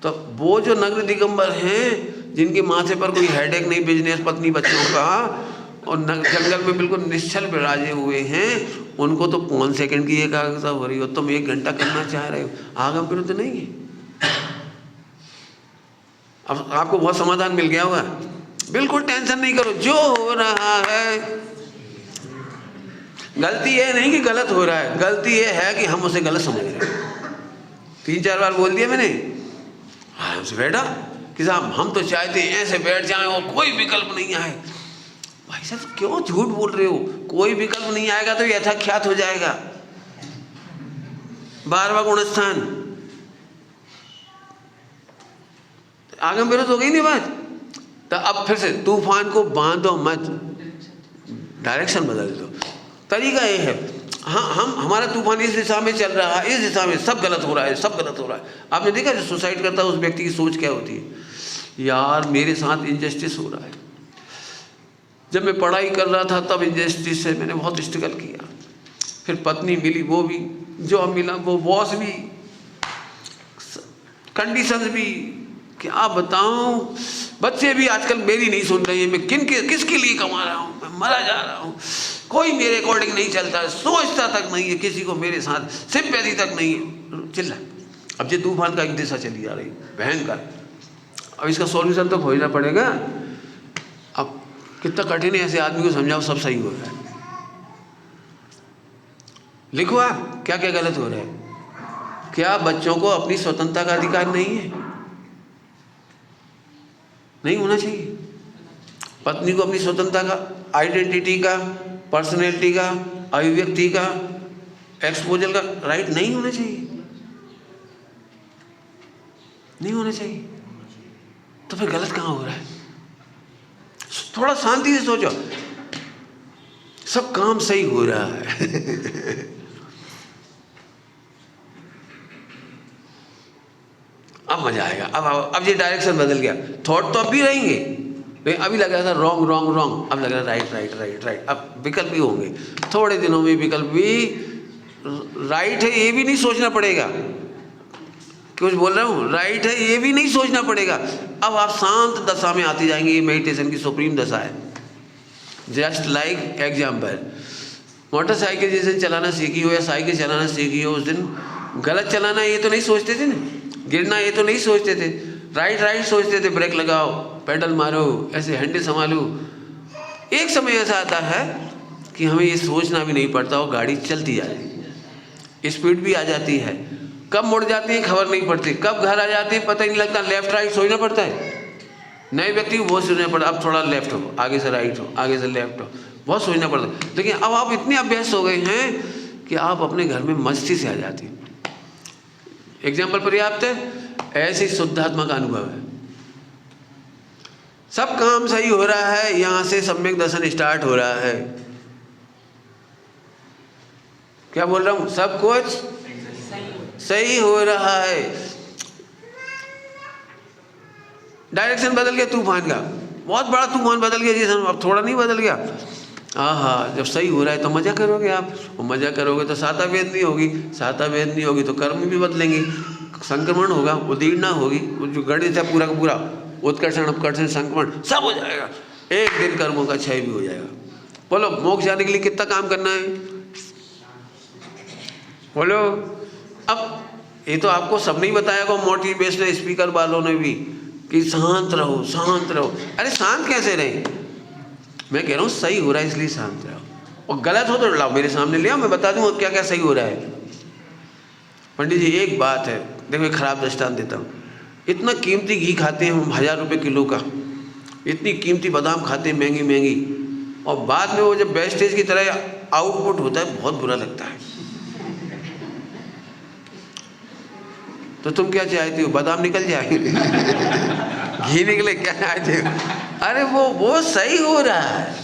तो वो जो नग्न दिगंबर हैं जिनके माथे पर कोई हेडेक नहीं, बिजनेस पत्नी बच्चों का, और जंगल में बिल्कुल निश्चल विराजे हुए हैं, उनको तो 5 सेकंड की एकाग्रता हो रही हो, तुम 1 घंटा करना चाह रहे हो। आगम विरुद्ध नहीं है। अब आपको बहुत समाधान मिल गया होगा। बिल्कुल टेंशन नहीं करो, जो हो रहा है गलती ये नहीं कि गलत हो रहा है, गलती ये है कि हम उसे गलत समझ रहे हैं। 3-4 बार बोल दिया मैंने, हमसे बैठा कि साहब हम तो चाहते हैं ऐसे बैठ जाएं और कोई विकल्प नहीं आए। भाई साहब क्यों झूठ बोल रहे हो? कोई विकल्प नहीं आएगा तो यथाख्यात हो जाएगा। 12वां गुणस्थान आगम विरुद्ध हो गई नहीं बात। तो अब फिर से तूफान को बांधो मत, डायरेक्शन बदल दो। तरीका ये है, हाँ हमारा तूफान इस दिशा में चल रहा है, इस दिशा में सब गलत हो रहा है, सब गलत हो रहा है। आपने देखा जो सुसाइड करता है उस व्यक्ति की सोच क्या होती है? यार मेरे साथ इनजस्टिस हो रहा है। जब मैं पढ़ाई कर रहा था तब इनजस्टिस से मैंने बहुत स्ट्रगल किया, फिर पत्नी मिली, वो भी जॉब मिला, वो बॉस भी, कंडीशंस भी, क्या बताऊं, बच्चे भी आजकल मेरी नहीं सुन रहे हैं। मैं किसके लिए कमा रहा हूँ, मैं मरा जा रहा हूँ, कोई मेरे अकॉर्डिंग नहीं चलता है, सोचता तक नहीं है, किसी को मेरे साथ सिंपैथी तक नहीं है, चिल्ला। अब ये तूफान का एक दिशा चली जा रही भयंकर। अब इसका सॉल्यूशन तो खोजना पड़ेगा। अब कितना कठिन है, ऐसे आदमी को समझाओ सब सही हो रहा है। लिखो आप क्या क्या गलत हो रहा है। क्या बच्चों को अपनी स्वतंत्रता का अधिकार नहीं है? नहीं होना चाहिए। पत्नी को अपनी स्वतंत्रता का, आइडेंटिटी का, पर्सनैलिटी का, अभिव्यक्ति का, एक्सपोजर का राइट नहीं होना चाहिए, नहीं होना चाहिए। तो फिर गलत कहाँ हो रहा है? थोड़ा शांति से सोचो, सब काम सही हो रहा है। अब मजा आएगा। अब ये डायरेक्शन बदल गया। थॉट तो अब भी रहेंगे, लेकिन अभी लग रहा था रॉन्ग रॉन्ग रॉन्ग, अब लग रहा है राइट राइट राइट राइट। अब विकल्प भी होंगे, थोड़े दिनों में विकल्प भी राइट है ये भी नहीं सोचना पड़ेगा। कुछ बोल रहा हूँ, राइट है ये भी नहीं सोचना पड़ेगा। अब आप शांत दशा में आते जाएंगे। ये मेडिटेशन की सुप्रीम दशा है। जस्ट लाइक एग्जाम्पल, मोटरसाइकिल जिस दिन चलाना सीखी हो या साइकिल चलाना सीखी हो, उस दिन गलत चलाना ये तो नहीं सोचते थे ना, गिरना ये तो नहीं सोचते थे, राइट राइट सोचते थे, ब्रेक लगाओ, पेडल मारो, ऐसे हैंडल संभालो। एक समय ऐसा आता है कि हमें ये सोचना भी नहीं पड़ता और गाड़ी चलती जाती है, स्पीड भी आ जाती है, कब मुड़ जाती है खबर नहीं पड़ती, कब घर आ जाती है पता ही नहीं लगता। लेफ्ट राइट सोचना पड़ता है। नए व्यक्ति को बहुत सोचना पड़ता, अब थोड़ा लेफ्ट हो, आगे से राइट हो, आगे से लेफ्ट हो, बहुत सोचना पड़ता है। लेकिन अब आप इतने अभ्यस्त हो गए हैं कि आप अपने घर में मस्ती से आ जाती हैं। एग्जाम्पल पर्याप्त है। ऐसे ही शुद्धात्मा का अनुभव है। सब काम सही हो रहा है, यहां से सम्यक दर्शन स्टार्ट हो रहा है। क्या बोल रहा हूं? सब कुछ सही हो रहा है। डायरेक्शन बदल गया तूफान का, बहुत बड़ा तूफान बदल गया। जैसे अब थोड़ा नहीं बदल गया। हाँ, जब सही हो रहा है तो मजा करोगे आप, और मजा करोगे तो साता वेदनी होगी, साता वेदनी होगी तो कर्म भी बदलेंगे, संक्रमण होगा, उदीर्णा होगी, जो गणित है पूरा का पूरा, उत्कर्षण अपकर्षण संक्रमण सब हो जाएगा। एक दिन कर्मों का क्षय भी हो जाएगा। बोलो, मोक्ष जाने के लिए कितना काम करना है? बोलो। अब ये तो आपको सब नहीं बताया को मोटिवेशनल स्पीकर वालों ने भी कि शांत रहो शांत रहो। अरे शांत कैसे रहे? मैं कह रहा हूँ सही हो रहा है इसलिए शांत रहो, और गलत हो तो लाओ मेरे सामने ले आओ, मैं बता दूँ क्या क्या सही हो रहा है। पंडित जी एक बात है, देखो एक खराब दृष्टांत देता हूँ। इतना कीमती घी खाते हैं हम 1000 रुपये किलो का, इतनी कीमती बादाम खाते हैं महंगी महंगी, और बाद में वो जब वेस्टेज की तरह आउटपुट होता है बहुत बुरा लगता है। तो तुम क्या चाहते हो? बादाम निकल जाए घी निकले? क्या चाहते हो? अरे वो सही हो रहा है।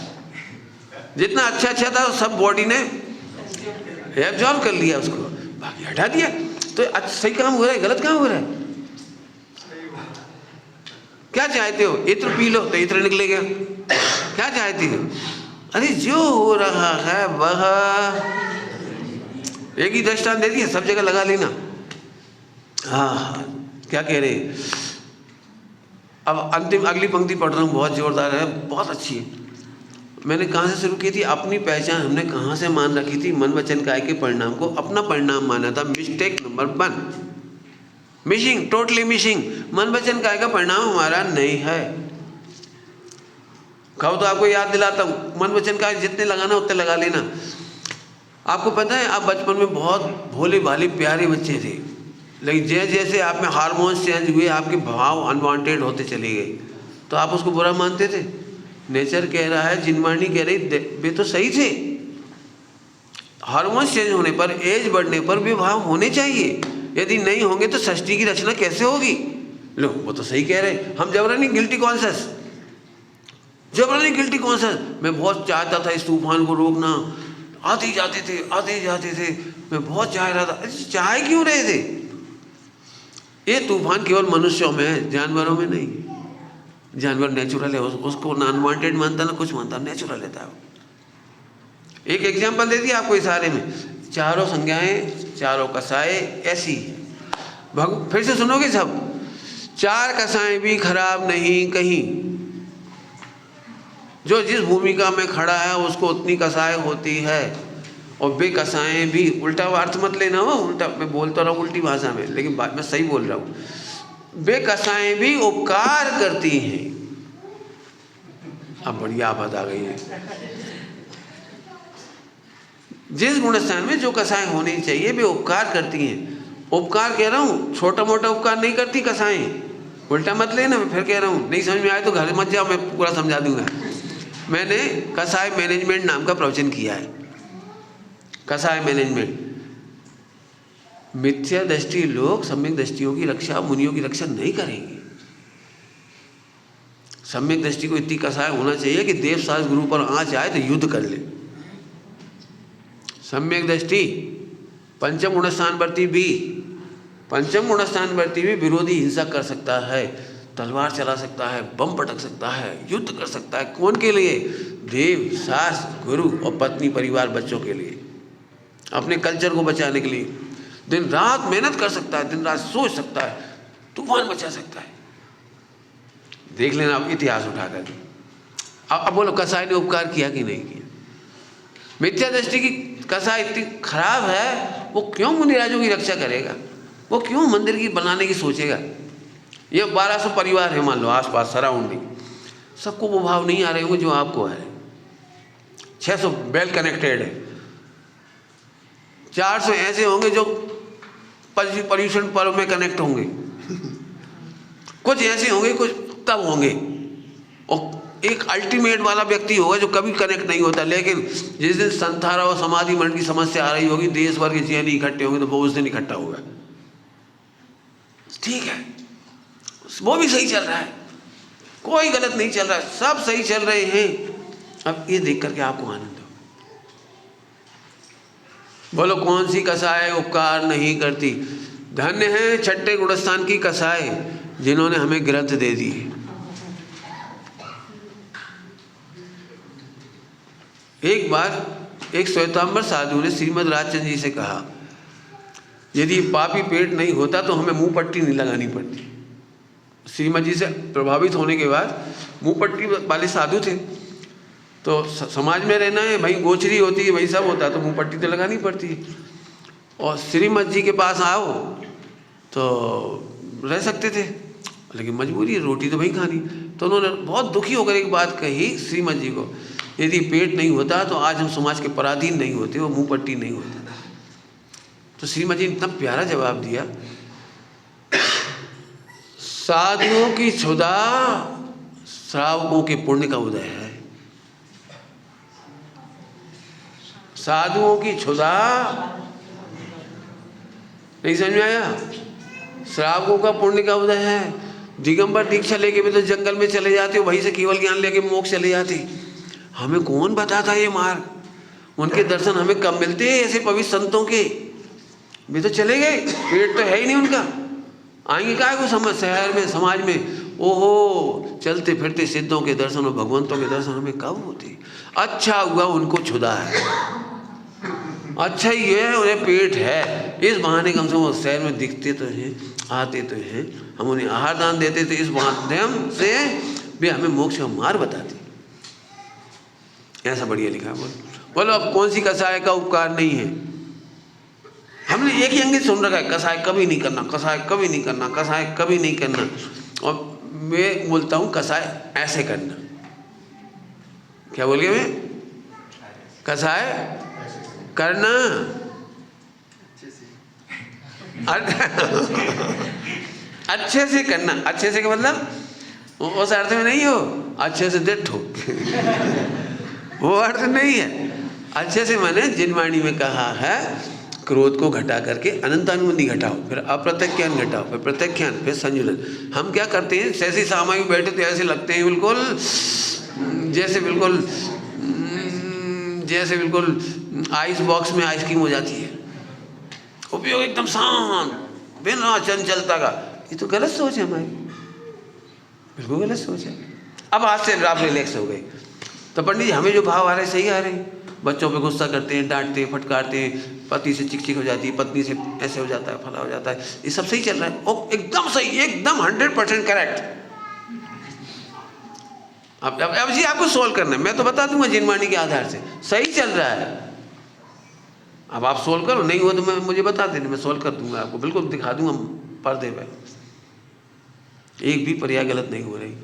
जितना अच्छा अच्छा था सब बॉडी ने एब्जॉर्ब कर लिया उसको, बाकी हटा दिया। तो सही काम हो रहा है, गलत काम हो रहा है। क्या चाहते हो? इत्र पी लो तो इत्र निकलेगा। क्या चाहते हो? अरे जो हो रहा है वह, एक ही दृष्टांत दे दिया, सब जगह लगा लेना। हाँ, क्या कह रहे? अब अंतिम अगली पंक्ति पढ़ रहा हूँ, बहुत जोरदार है, बहुत अच्छी है। मैंने कहाँ से शुरू की थी? अपनी पहचान हमने कहाँ से मान रखी थी? मन वचन काया के परिणाम को अपना परिणाम माना था। Mistake number 1, missing, totally missing. मन वचन काया का परिणाम हमारा नहीं है। कहो तो आपको याद दिलाता हूँ, मन वचन काया जितने लगाना उतने लगा लेना। आपको पता है, आप बचपन में बहुत भोले भाले प्यारे बच्चे थे, लेकिन जैसे जैसे आप में हार्मोन्स चेंज हुए, आपके भाव अनवांटेड होते चले गए, तो आप उसको बुरा मानते थे। नेचर कह रहा है, जिनवाणी कह रही, वे तो सही थे। हार्मोन्स चेंज होने पर, एज बढ़ने पर वे भाव होने चाहिए। यदि नहीं होंगे तो सृष्टि की रचना कैसे होगी? लो, वो तो सही कह रहे। हम जबरनी गिल्टी कॉन्शियस, जबरनी गिल्टी कॉन्शियस। मैं बहुत चाहता था इस तूफान को रोकना, आते ही जाते थे, मैं बहुत चाह रहा था। चाह क्यों रहे थे? ये तूफान केवल मनुष्यों में है, जानवरों में नहीं। जानवर नेचुरल है, उसको ना अनवांटेड मानता ना कुछ मानता, नेचुरल रहता है। एक एग्जांपल दे दिया आपको इशारे में। चारों संज्ञाएं, चारों कसाए ऐसी। फिर से सुनोगे सब। 4 कसाएं भी खराब नहीं कहीं। जो जिस भूमिका में खड़ा है उसको उतनी कसाए होती है, और बेकसाएं भी। उल्टा अर्थ मत लेना हो, उल्टा मैं बोलता रहा उल्टी भाषा में, लेकिन बात मैं सही बोल रहा हूँ। बेकसाएं भी उपकार करती हैं। अब बढ़िया आफत आ गई है। जिस गुणस्थान में जो कसाएं होनी चाहिए वे उपकार करती हैं। उपकार कह रहा हूँ, छोटा मोटा उपकार नहीं करती कसाएं। उल्टा मत लेना, मैं फिर कह रहा हूँ, नहीं समझ में आए तो घर मत जाओ, मैं पूरा समझा दूंगा। मैंने कसाय मैनेजमेंट नाम का प्रवचन किया है। कसाय मैनेजमेंट मिथ्या दृष्टि लोग सम्यक दृष्टियों की रक्षा, मुनियों की रक्षा नहीं करेंगे। सम्यक दृष्टि को इतनी कसाय होना चाहिए कि देव शास्त्र गुरु पर आँच आए तो युद्ध कर ले। सम्यक दृष्टि पंचम गुणस्थानवर्ती भी, पंचम गुणस्थानवर्ती भी विरोधी हिंसा कर सकता है, तलवार चला सकता है, बम पटक सकता है, युद्ध कर सकता है। कौन के लिए? देव शास्त्र गुरु और पत्नी परिवार बच्चों के लिए, अपने कल्चर को बचाने के लिए दिन रात मेहनत कर सकता है, दिन रात सोच सकता है, तूफान मचा सकता है। देख लेना आप इतिहास उठाकर। अब बोलो कसाई ने उपकार किया कि नहीं किया? मिथ्या दृष्टि की कसाई इतनी खराब है, वो क्यों मुनिराजों की रक्षा करेगा? वो क्यों मंदिर की बनाने की सोचेगा? ये 1200 परिवार है मान लो आसपास सराउंडिंग, सबको वो भाव नहीं आ रहे होंगे जो आपको है। 600 वेल कनेक्टेड है, 400 ऐसे होंगे जो पर्यूषण पर्व में कनेक्ट होंगे, कुछ ऐसे होंगे, कुछ तब होंगे, और एक अल्टीमेट वाला व्यक्ति होगा जो कभी कनेक्ट नहीं होता। लेकिन जिस दिन संथारा और समाधि मरण की समस्या आ रही होगी, देश भर के जैन इकट्ठे होंगे, तो वो उस दिन इकट्ठा होगा। ठीक है, वो भी सही चल रहा है, कोई गलत नहीं चल रहा है, सब सही चल रहे हैं। अब ये देख करके आपको आनंद हो। बोलो कौन सी कसाय उपकार नहीं करती? धन्य है छठे गुणस्थान की कसाय जिन्होंने हमें ग्रंथ दे दिए। एक बार एक श्वेतांबर साधु ने श्रीमद राजचंद्र जी से कहा, यदि पापी पेट नहीं होता तो हमें मुंह पट्टी नहीं लगानी पड़ती। श्रीमद जी से प्रभावित होने के बाद मुंह पट्टी वाले साधु थे, तो समाज में रहना है भाई, गोचरी होती है भाई, सब होता है, तो मुंह पट्टी तो लगानी पड़ती है। और श्रीमद जी के पास आओ तो रह सकते थे, लेकिन मजबूरी है, रोटी तो भाई खानी। तो उन्होंने बहुत दुखी होकर एक बात कही श्रीमद जी को, यदि पेट नहीं होता तो आज हम समाज के पराधीन नहीं होते, वो मुंह पट्टी नहीं होता। तो श्रीमद जी ने इतना प्यारा जवाब दिया, साधुओं की क्षुधा श्रावकों के पुण्य का उदय है। साधुओं की क्षुधा, नहीं समझ में आया? श्रावकों का पुण्य का उदय है। दिगंबर दीक्षा लेके भी तो जंगल में चले जाते हो, वहीं से केवल ज्ञान लेके मोक्ष चले जाते। हमें कौन बताता ये मार्ग? उनके दर्शन हमें कब मिलते हैं? ऐसे पवित्र संतों के भी तो चले गए, पेट तो है ही नहीं उनका, आएंगे क्या को समझ शहर में समाज में? ओहो, चलते फिरते सिद्धों के दर्शन और भगवंतों के दर्शन हमें कब होते? अच्छा हुआ उनको क्षुधा है, अच्छा ही है उन्हें पेट है, इस बहाने कम से कम शहर में दिखते तो हैं, आते तो हैं, हम उन्हें आहार दान देते थे, इस माध्यम से भी हमें मोक्ष का मार्ग बताते। ऐसा बढ़िया लिखा। बोलो अब कौन सी कसाय का उपकार नहीं है? हमने एक ही अंगित सुन रखा है, कसाय कभी नहीं करना, कसाय कभी नहीं करना, कसाय कभी नहीं करना। और मैं बोलता हूँ कसाय ऐसे करना। क्या बोल गया मैं? कसाय करना अच्छे से करना। अच्छे से का मतलब उस अर्थ में नहीं हो अच्छे से डिट्ठो वो अर्थ नहीं है। अच्छे से मैंने जिनवाणी में कहा है, क्रोध को घटा करके अनंतानुबंधी घटाओ, फिर अप्रत्यख्यान घटाओ, फिर प्रत्यख्यान, फिर संजुलन। हम क्या करते हैं, जैसे सामयिक बैठे तो ऐसे लगते हैं बिल्कुल जैसे बिल्कुल आइस बॉक्स में आइसक्रीम हो जाती है, उपयोग एकदम शांत बिना चंचलता का। ये तो गलत सोच है हमारी, बिल्कुल गलत सोच है। अब आज से आप रिलैक्स हो गए तो पंडित जी हमें जो भाव आ रहे हैं सही आ रहे हैं। बच्चों पे गुस्सा करते हैं, डांटते हैं, फटकारते हैं, पति से चिक हो जाती है, पत्नी से ऐसे हो जाता है, फला हो जाता है, ये सब सही चल रहा है। ओ एकदम सही, एकदम 100% करेक्ट। अब जी आपको सोल्व करना है, मैं तो बता दूंगा जिनवाणी के आधार से सही चल रहा है। अब आप सोल्व करो, नहीं हो तो मैं मुझे बता देना, मैं सोल्व कर दूंगा आपको, बिल्कुल दिखा दूंगा पर्दे पे, एक भी पर्याय गलत नहीं हो रही।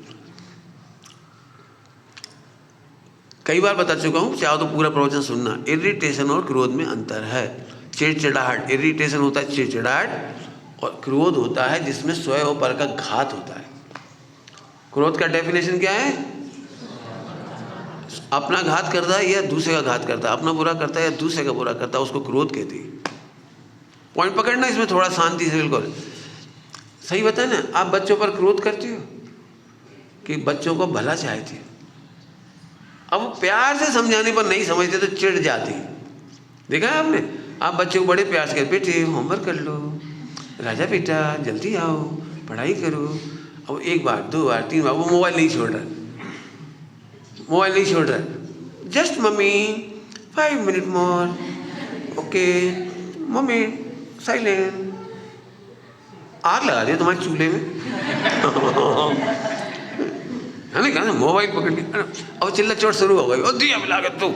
कई बार बता चुका हूँ, चाहो तो पूरा प्रवचन सुनना। इरिटेशन और क्रोध में अंतर है। चिड़चिड़ाहट, इरिटेशन होता है चिड़चिड़ाहट, और क्रोध होता है जिसमें स्वयं और पर का घात होता है। क्रोध का डेफिनेशन क्या है? अपना घात करता है या दूसरे का घात करता है, अपना बुरा करता है या दूसरे का बुरा करता है, उसको क्रोध कहते हैं। पॉइंट पकड़ना, इसमें थोड़ा शांति से, बिल्कुल सही बताए ना। आप बच्चों पर क्रोध करते हो कि बच्चों को भला चाहते हो, अब वो प्यार से समझाने पर नहीं समझते तो चिढ़ जाते हैं। देखा है आपने? आप बच्चे को बड़े प्यार से कहते, बेटे होमवर्क कर लो, राजा बेटा जल्दी आओ, पढ़ाई करो। अब एक बार, दो बार, तीन बार वो मोबाइल नहीं छोड़ रहा, मोबाइल नहीं छोड़ रहा। जस्ट मम्मी 5 मिनट मोर, ओके मम्मी साइलेंट। आग लगा दिया तुम्हारे चूल्हे में है ना? कहा मोबाइल पकड़ के अब चिल्ला चोट शुरू हो गई, और दिया मिला के तू।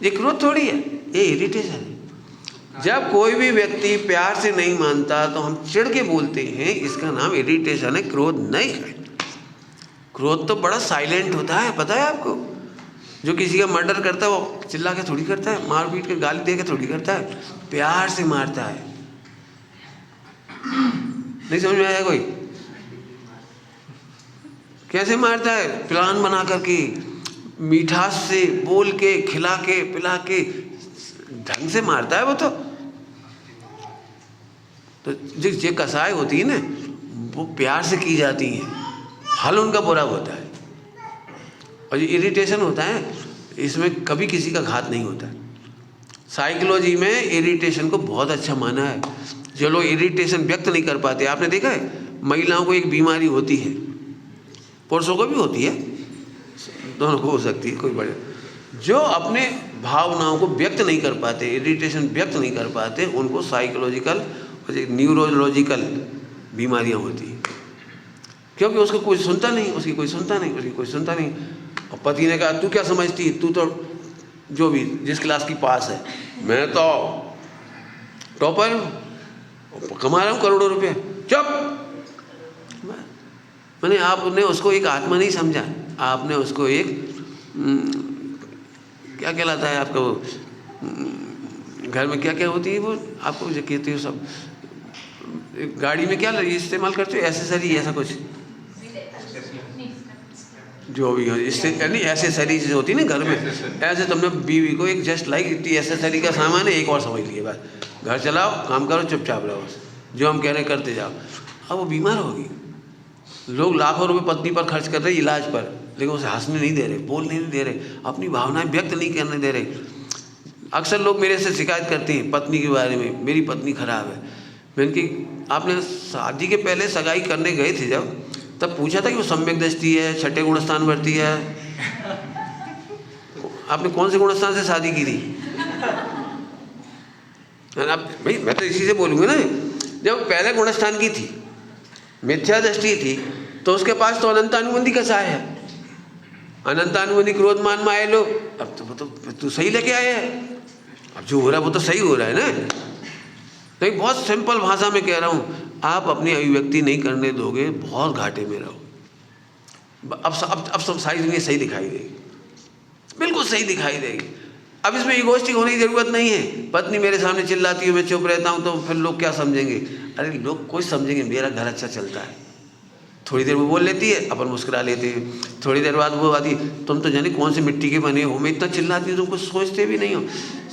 ये क्रोध थोड़ी है, ये इरिटेशन है। जब कोई भी व्यक्ति प्यार से नहीं मानता तो हम चिढ़ के बोलते हैं, इसका नाम इरिटेशन है, क्रोध नहीं है। क्रोध तो बड़ा साइलेंट होता है, पता है आपको? जो किसी का मर्डर करता है वो चिल्ला के थोड़ी करता है, मार पीट के गाली दे के थोड़ी करता है, प्यार से मारता है। नहीं समझ में आया कोई? कैसे मारता है? प्लान बना करके, मिठास से बोल के, खिला के, पिला के, ढंग से मारता है वो तो जो कसाई होती है ना, वो प्यार से की जाती है, हल उनका बुरा होता है। और ये इरिटेशन होता है, इसमें कभी किसी का घात नहीं होता। साइकोलॉजी में इरिटेशन को बहुत अच्छा माना है। जो लोग इरिटेशन व्यक्त नहीं कर पाते, आपने देखा है महिलाओं को एक बीमारी होती है, पुरुषों को भी होती है, दोनों को हो सकती है, कोई बड़े, जो अपने भावनाओं को व्यक्त नहीं कर पाते, इरिटेशन व्यक्त नहीं कर पाते, उनको साइकोलॉजिकल और न्यूरोलॉजिकल बीमारियां होती हैं। क्योंकि उसको कोई सुनता नहीं, उसकी कोई सुनता नहीं, उसकी कोई सुनता नहीं। और पति ने कहा तू क्या समझती, तू तो जो भी जिस क्लास की पास है, मैं तो टॉपर कमा रहा हूँ करोड़ों रुपए, चुप। मैंने आपने उसको एक आत्मा नहीं समझा, आपने उसको एक क्या कहलाता है आपका वो घर में क्या क्या होती है वो आपको जो कहते हो सब, गाड़ी में क्या इस्तेमाल करते हो, एसेसरी, ऐसा कुछ जो भी हो, इससे यानी एसेसरीज होती है ना घर में, ऐसे तुमने बीवी को एक जस्ट लाइक इतनी एसेसरी का सामान है, एक और समझ लिए, बस घर चलाओ, काम करो, चुपचाप रहो, बस जो हम कह रहे हैं करते जाओ। अब वो बीमार होगी। लोग लाखों रुपए पत्नी पर खर्च कर रहे इलाज पर, लेकिन उसे हंसने नहीं दे रहे, बोलने नहीं दे रहे, अपनी भावनाएं व्यक्त नहीं करने दे रहे। अक्सर लोग मेरे से शिकायत करते हैं पत्नी के बारे में, मेरी पत्नी खराब है। मैंने कि आपने शादी के पहले सगाई करने गए थे जब, तब पूछा था कि वो सम्यक दृष्टि है, छठे गुणस्थान वर्ती है? आपने कौन से गुणस्थान से शादी की थी? आप भाई मैं तो इसी से बोलूँगा ना, जब पहले गुणस्थान की थी, मिथ्या दृष्टि थी, तो उसके पास तो अनंतानुबंधी कसाय है, अनंतानुबंधी क्रोध मान माए लो। अब तो वो तो सही लेके आए हैं, अब जो हो रहा है वो तो सही हो रहा है ना। नहीं, बहुत सिंपल भाषा में कह रहा हूँ, आप अपनी अभिव्यक्ति नहीं करने दोगे, बहुत घाटे में रहो। अब सब सारी दुनिया सही दिखाई देगी, बिल्कुल सही दिखाई देगी। अब इसमें ईगोइस्टिक होने की ज़रूरत नहीं है। पत्नी मेरे सामने चिल्लाती है, मैं चुप रहता हूँ, तो फिर लोग क्या समझेंगे? अरे लोग कुछ समझेंगे, मेरा घर अच्छा चलता है। थोड़ी देर वो बोल लेती है, अपन मुस्कुरा लेते हैं, थोड़ी देर बाद वो आती, तुम तो जाने कौन से मिट्टी के बने हो, मैं इतना चिल्लाती हूँ, तुम कुछ सोचते भी नहीं हो।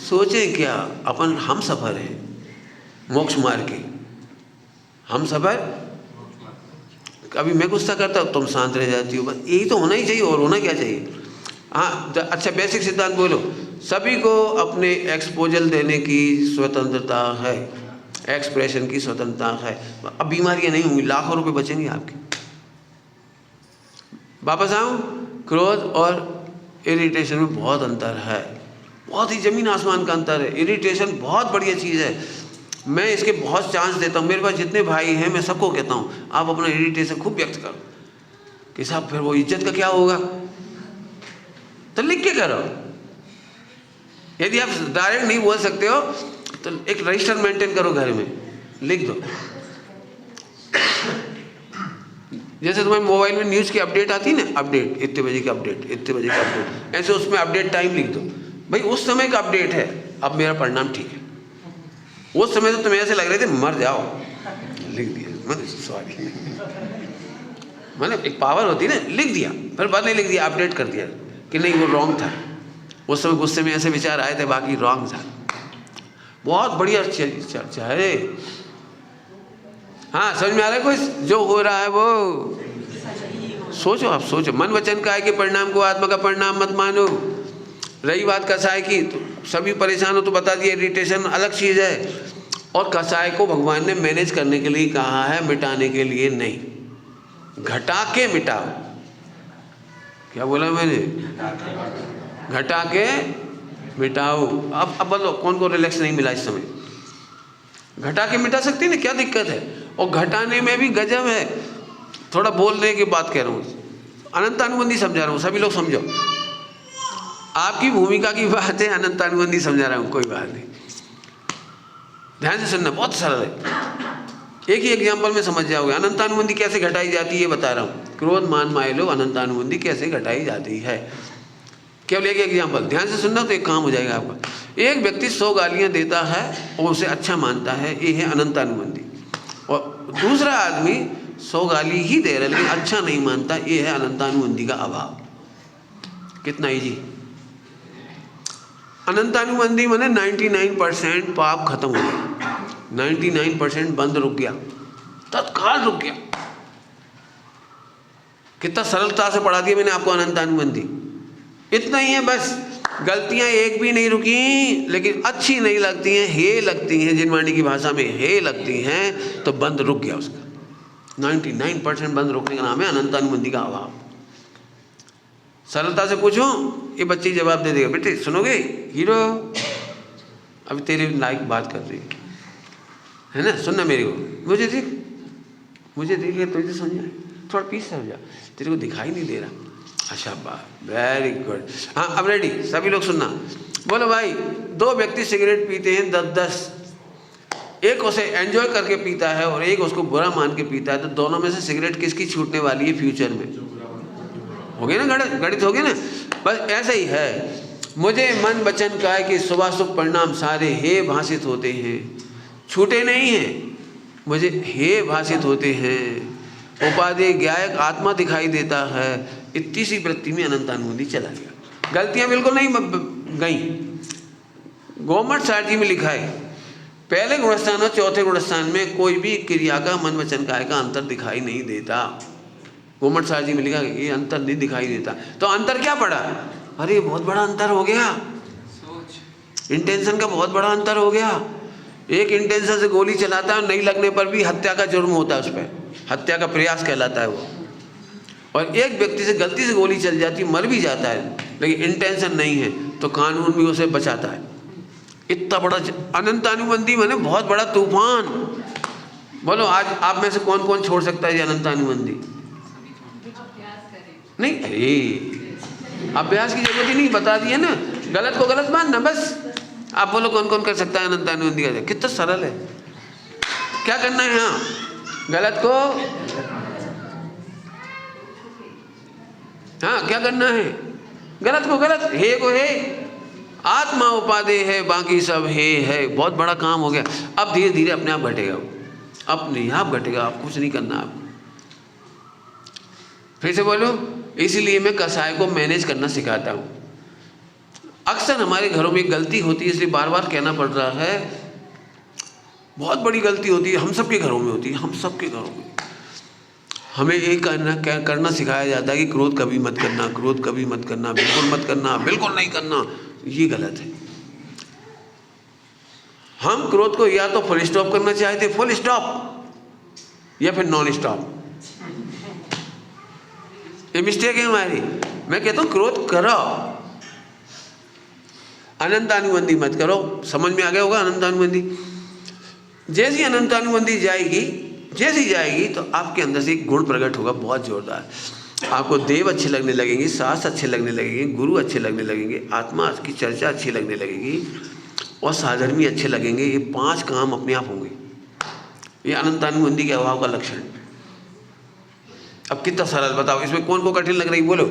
सोचें क्या, अपन हम सफ़र हैं मोक्ष मार्ग के, हम सफ़र। कभी मैं गुस्सा करता हूँ, तुम शांत रह जाती हो, बस यही तो होना ही चाहिए, और होना क्या चाहिए? हाँ, अच्छा बेसिक सिद्धांत बोलो, सभी को अपने एक्सपोजल देने की स्वतंत्रता है, एक्सप्रेशन की स्वतंत्रता है। अब बीमारियां नहीं होंगी, लाखों रुपए बचेंगे आपके। वापस आऊँ, क्रोध और इरिटेशन में बहुत अंतर है, बहुत ही ज़मीन आसमान का अंतर है। इरिटेशन बहुत बढ़िया चीज़ है, मैं इसके बहुत चांस देता हूँ। मेरे पास जितने भाई हैं, मैं सबको कहता हूँ आप अपना इरिटेशन खूब व्यक्त करो, कि साहब फिर वो इज्जत का क्या होगा, तो लिख के करो। यदि आप डायरेक्ट नहीं बोल सकते हो तो एक रजिस्टर मेंटेन करो, घर में लिख दो। जैसे तुम्हारे मोबाइल में न्यूज़ की अपडेट आती है ना, अपडेट इतने बजे का अपडेट, इतने बजे का अपडेट, ऐसे उसमें अपडेट टाइम लिख दो, भाई उस समय का अपडेट है, अब मेरा परिणाम ठीक है। उस समय तो तुम्हें ऐसे लग रहे थे मर जाओ, लिख दिया, मतलब सॉरी, मतलब एक पावर होती है ना, लिख दिया, फिर बाद में लिख दिया, अपडेट कर दिया कि नहीं वो रॉन्ग था, उस समय गुस्से में ऐसे विचार आए थे, बाकी रॉन्ग था। बहुत बढ़िया चर्चा है। हाँ, समझ में आ रहा है कुछ जो हो रहा है वो? सोचो, आप सोचो। मन वचन काय के परिणाम को आत्मा का परिणाम मत मानो। रही बात कसाय की, तो सभी परेशान हो तो बता दिए, इरिटेशन अलग चीज़ है। और कसाय को भगवान ने मैनेज करने के लिए कहा है, मिटाने के लिए नहीं। घटा के मिटाओ। क्या बोला मैंने? घटा के मिटाओ। अब बोलो, कौन को रिलैक्स नहीं मिला इस समय? घटा के मिटा सकती ना, क्या दिक्कत है? और घटाने में भी गजब है। थोड़ा बोलने की बात कह रहा हूँ, अनंतानुबंधी समझा रहा हूँ, सभी लोग समझो। आपकी भूमिका की बात है, अनंतानुबंधी समझा रहा हूँ, कोई बात नहीं। ध्यान से सुनना, बहुत सरल है। एक ही एग्जाम्पल में समझ जाओगे। अनंतानुबंधी कैसे घटाई जाती है बता रहा हूँ। क्रोध मान माय लोभ, अनंतानुबंधी कैसे घटाई जाती है। केवल एक एग्जाम्पल, ध्यान से सुनना तो एक काम हो जाएगा आपका। एक व्यक्ति 100 गालियाँ देता है और उसे अच्छा मानता है, ये है अनंतानुबंधी। और दूसरा आदमी 100 गाली ही दे रहा है लेकिन अच्छा नहीं मानता, ये है अनंतानुबंधी का अभाव। कितना ईजी। अनंतानुबंधी माने 99% पाप खत्म हो गया, 99% बंद रुक गया, तत्काल रुक गया। कितना सरलता से पढ़ा दिया मैंने आपको अनंतानुबंधी। इतना ही है बस। गलतियां एक भी नहीं रुकी, लेकिन अच्छी नहीं लगती हैं, हे लगती हैं, जिनवाणी की भाषा में हे लगती हैं, तो बंद रुक गया उसका। 99% बंद रुकने का नाम है अनंतानुबंधी का अभाव। सरलता से पूछो, ये बच्ची जवाब दे देगा। बेटे सुनोगे हीरो, अभी तेरे लायक बात कर रही है ना, सुनना मेरी को। मुझे देख तुझे समझ आए, थोड़ा पीछे हो जा, तेरे को दिखाई नहीं दे रहा। अच्छा बात, वेरी गुड। हाँ, अब रेडी, सभी लोग सुनना। बोलो भाई, 2 व्यक्ति सिगरेट पीते हैं 10-10, एक उसे एंजॉय करके पीता है और एक उसको बुरा मान के पीता है, तो दोनों में से सिगरेट किसकी छूटने वाली है फ्यूचर में? हो गई ना, गणित हो गई ना। बस ऐसे ही है। मुझे मन वचन काय कि शुभाशुभ परिणाम सारे हे भाषित होते हैं, छूटे नहीं हैं, मुझे हे भाषित होते हैं। उपाधि ज्ञायक आत्मा दिखाई देता है। इतनी सी वृत्ति में अनंतानुबंधी चला गया। गलतियां बिल्कुल नहीं गई। गोमठ सार जी में लिखा है, पहले गुणस्थान और चौथे गुणस्थान में कोई भी क्रिया का मन वचन काय का अंतर दिखाई नहीं देता। गोमठ सार जी में लिखा ये अंतर नहीं दिखाई देता। तो अंतर क्या पड़ा? अरे बहुत बड़ा अंतर हो गया, इंटेंशन का बहुत बड़ा अंतर हो गया। एक इंटेंशन से गोली चलाता है, नहीं लगने पर भी हत्या का जुर्म होता है, उस पर हत्या का प्रयास कहलाता है वो। और एक व्यक्ति से गलती से गोली चल जाती, मर भी जाता है, लेकिन इंटेंशन नहीं है तो कानून भी उसे बचाता है। इतना बड़ा अनंतानुबंधी माने बहुत बड़ा तूफान। बोलो आज आप में से कौन कौन छोड़ सकता है ये अनंतानुबंधी? नहीं, अरे अभ्यास की जरूरत ही नहीं, बता दिए ना। गलत को गलत मानना बस। आप बोलो कौन कौन कर सकता है अनंतानुबंधी का? कितना सरल है। क्या करना है? यहाँ गलत को, हाँ क्या करना है? गलत को गलत, हे को हे। आत्मा उपाधि है, बाकी सब हे है। बहुत बड़ा काम हो गया। अब धीरे धीरे अपने आप घटेगा, अपने आप घटेगा, आप कुछ नहीं करना आपको। फिर से बोलो, इसीलिए मैं कसाय को मैनेज करना सिखाता हूँ। अक्सर हमारे घरों में गलती होती है, इसलिए बार बार कहना पड़ रहा है। बहुत बड़ी गलती होती है, हम सबके घरों में होती है, हम सबके घरों में। हमें एक करना सिखाया जाता है कि क्रोध कभी मत करना, क्रोध कभी मत करना, बिल्कुल मत करना, बिल्कुल नहीं करना। ये गलत है। हम क्रोध को या तो फुल स्टॉप करना चाहते, फुल स्टॉप, या फिर नॉन स्टॉप। ये मिस्टेक है हमारी। मैं कहता हूं क्रोध करो, अनंतानुबंधी मत करो। समझ में आ गया होगा अनंतानुबंधी। जैसी अनंतानुबंधी जैसी जाएगी तो आपके अंदर से एक गुण प्रकट होगा बहुत जोरदार। आपको देव अच्छे लगने लगेंगे, सास अच्छे लगने लगेंगे, गुरु अच्छे लगने लगेंगे, आत्मा की चर्चा अच्छी लगने लगेगी और साधर्मी अच्छे लगेंगे। ये 5 काम अपने आप होंगे। ये अनंतानुबंधी के अभाव का लक्षण। अब कितना सरल बताओ, इसमें कौन को कठिन लग रही? बोलो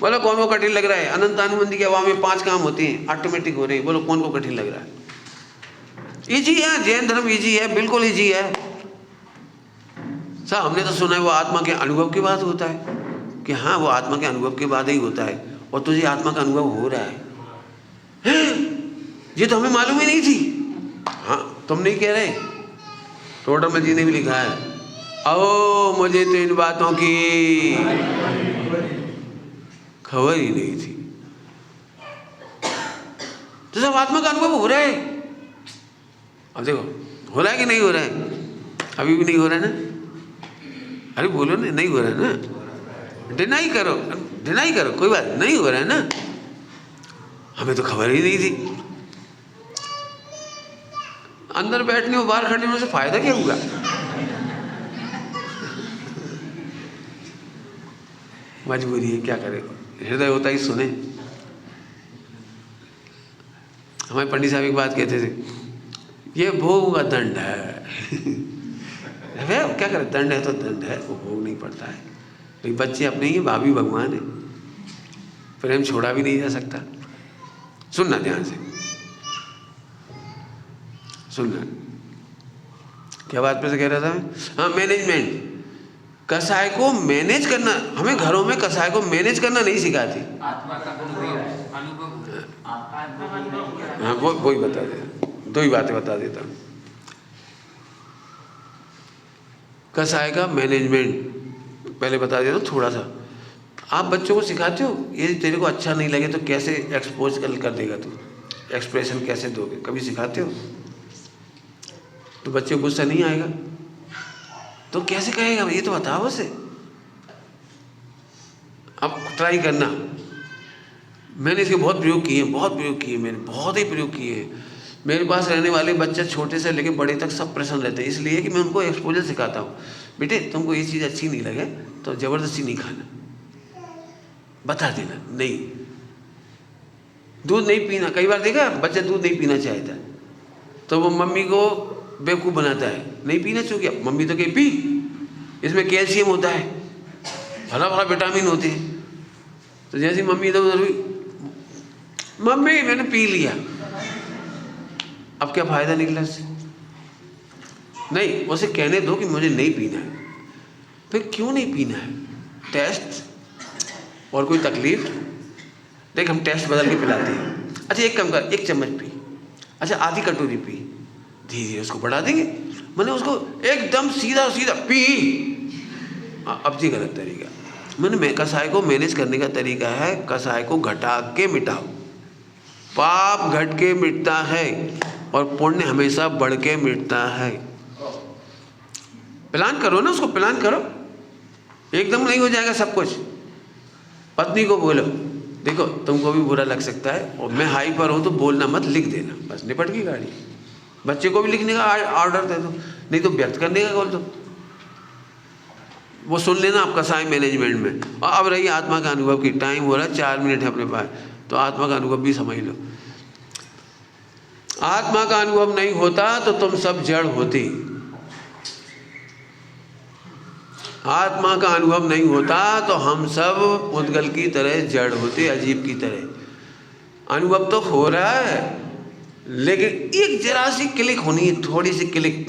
बोलो कौन को कठिन लग रहा है? अनंतानुबंधी के अभाव में 5 काम होते हैं, ऑटोमेटिक हो रहे हैं। बोलो कौन को कठिन लग रहा है? इजी है, जैन धर्म इजी है, बिल्कुल इजी है। साहब हमने तो सुना है वो आत्मा के अनुभव के बाद होता है, कि हाँ वो आत्मा के अनुभव के बाद ही होता है, और तुझे आत्मा का अनुभव हो रहा है। ये तो हमें मालूम ही नहीं थी। हाँ, तुम नहीं कह रहे, टोडरमल जी ने भी लिखा है, ओ मुझे तो इन बातों की खबर ही नहीं थी। तो सब आत्मा का अनुभव हो रहा है। अब देखो हो रहा है कि नहीं हो रहा है? अभी भी नहीं हो रहा है ना? अरे बोलो ना, नहीं हो रहा है ना? डिनाई करो, डिनाई करो, कोई बात नहीं हो रहा है ना? हमें तो खबर ही नहीं थी। अंदर बैठने और बाहर खड़े होने से फायदा क्या होगा? मजबूरी है, क्या करे, हृदय होता ही सुने। हमारे पंडित साहब एक बात कहते थे, ये भोग का दंड है। क्या करे, दंड है तो दंड है, वो भोग नहीं पड़ता है। लेकिन बच्चे अपने ही, भाभी भगवान है, प्रेम छोड़ा भी नहीं जा सकता। सुनना ध्यान से, सुनना। क्या बात पे से कह रहा था मैं? हाँ, मैनेजमेंट। कसाय को मैनेज करना, हमें घरों में कसाय को मैनेज करना नहीं सिखाती। आत्मा का अनुभव, हाँ, वो ही बता दे, दो ही बातें बता देता हूँ। कसाय का मैनेजमेंट पहले बता देता हूँ थोड़ा सा। आप बच्चों को सिखाते हो, ये तेरे को अच्छा नहीं लगे तो कैसे एक्सपोज कर देगा तू, एक्सप्रेशन कैसे दोगे, कभी सिखाते हो? तो बच्चे को गुस्सा नहीं आएगा तो कैसे कहेगा, ये तो बताओ उसे। अब ट्राई करना। मैंने इसके बहुत प्रयोग किए, बहुत प्रयोग किए, मैंने बहुत ही प्रयोग किए। मेरे पास रहने वाले बच्चे छोटे से लेकर बड़े तक सब प्रसन्न रहते हैं, इसलिए कि मैं उनको एक्सपोजर सिखाता हूँ। बेटे तुमको ये चीज़ अच्छी नहीं लगे तो ज़बरदस्ती नहीं खाना, बता देना नहीं। दूध नहीं पीना, कई बार देखा बच्चा दूध नहीं पीना चाहता तो वो मम्मी को बेवकूफ़ बनाता है, नहीं पीना चाहिए। मम्मी तो कहे पी, इसमें कैल्शियम होता है, भला भला विटामिन होते हैं। तो जैसी मम्मी इधर उधर हुई, मम्मी मैंने पी लिया, अब क्या फ़ायदा निकला इससे? नहीं, उसे कहने दो कि मुझे नहीं पीना है। फिर क्यों नहीं पीना है? टेस्ट और कोई तकलीफ? देख हम टेस्ट बदल के पिलाते हैं। अच्छा एक कम कर, 1 चम्मच पी, अच्छा आधी कटोरी पी, धीरे धीरे उसको बढ़ा देंगे। मैंने उसको एकदम सीधा सीधा पी, अब जी गलत तरीका। मैंने कसाय को मैनेज करने का तरीका है, कसाय को घटा के मिटाओ। पाप घट के मिटता है और पुण्य हमेशा बढ़ के मिटता है। प्लान करो ना, उसको प्लान करो, एकदम नहीं हो जाएगा सब कुछ। पत्नी को बोलो, देखो तुमको भी बुरा लग सकता है और मैं हाई पर हूँ तो बोलना मत, लिख देना, बस निपट गई गाड़ी। बच्चे को भी लिखने का ऑर्डर दे दो, नहीं तो व्यक्त करने का बोल दो, वो सुन लेना आप कसाय मैनेजमेंट में। और अब रही आत्मा का अनुभव की, टाइम हो रहा है, 4 मिनट है अपने पास, तो आत्मा का अनुभव भी समझ लो। आत्मा का अनुभव नहीं होता तो तुम सब जड़ होती। आत्मा का अनुभव नहीं होता तो हम सब उद्गल की तरह जड़ होते, अजीब की तरह। अनुभव तो हो रहा है लेकिन एक जरा सी क्लिक होनी है, थोड़ी सी क्लिक,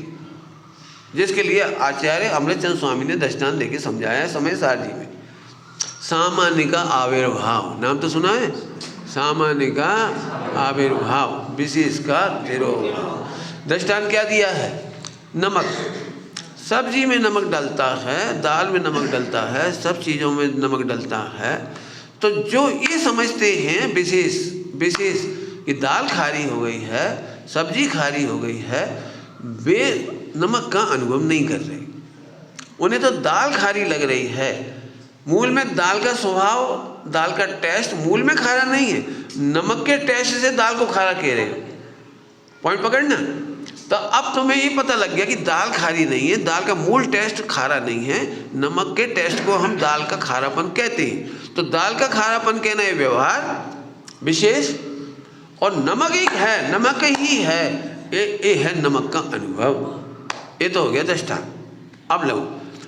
जिसके लिए आचार्य अमृतचंद स्वामी ने दृष्टांत देके समझाया है समय सार जी में। सामान्य का आविर्भाव, नाम तो सुना है, सामान्य का आविर्भाव, विशेष का तिरोभाव। दृष्टांत क्या दिया है? नमक, सब्जी में नमक डलता है, दाल में नमक डलता है, सब चीज़ों में नमक डलता है। तो जो ये समझते हैं विशेष कि दाल खारी हो गई है, सब्जी खारी हो गई है, वे नमक का अनुभव नहीं कर रहे। उन्हें तो दाल खारी लग रही है, मूल में दाल का स्वभाव, दाल का टेस्ट मूल में खारा नहीं है, नमक के टेस्ट से दाल को खारा कह रहे हो। पॉइंट पकड़ना। तो अब तुम्हें ये पता लग गया कि दाल खारी नहीं है, दाल का मूल टेस्ट खारा नहीं है, नमक के टेस्ट को हम दाल का खारापन कहते हैं। तो दाल का खारापन कहना है व्यवहार विशेष, और नमक एक है, नमक ही है, ये है नमक का अनुभव। ये तो हो गया दृष्टांत। अब लो,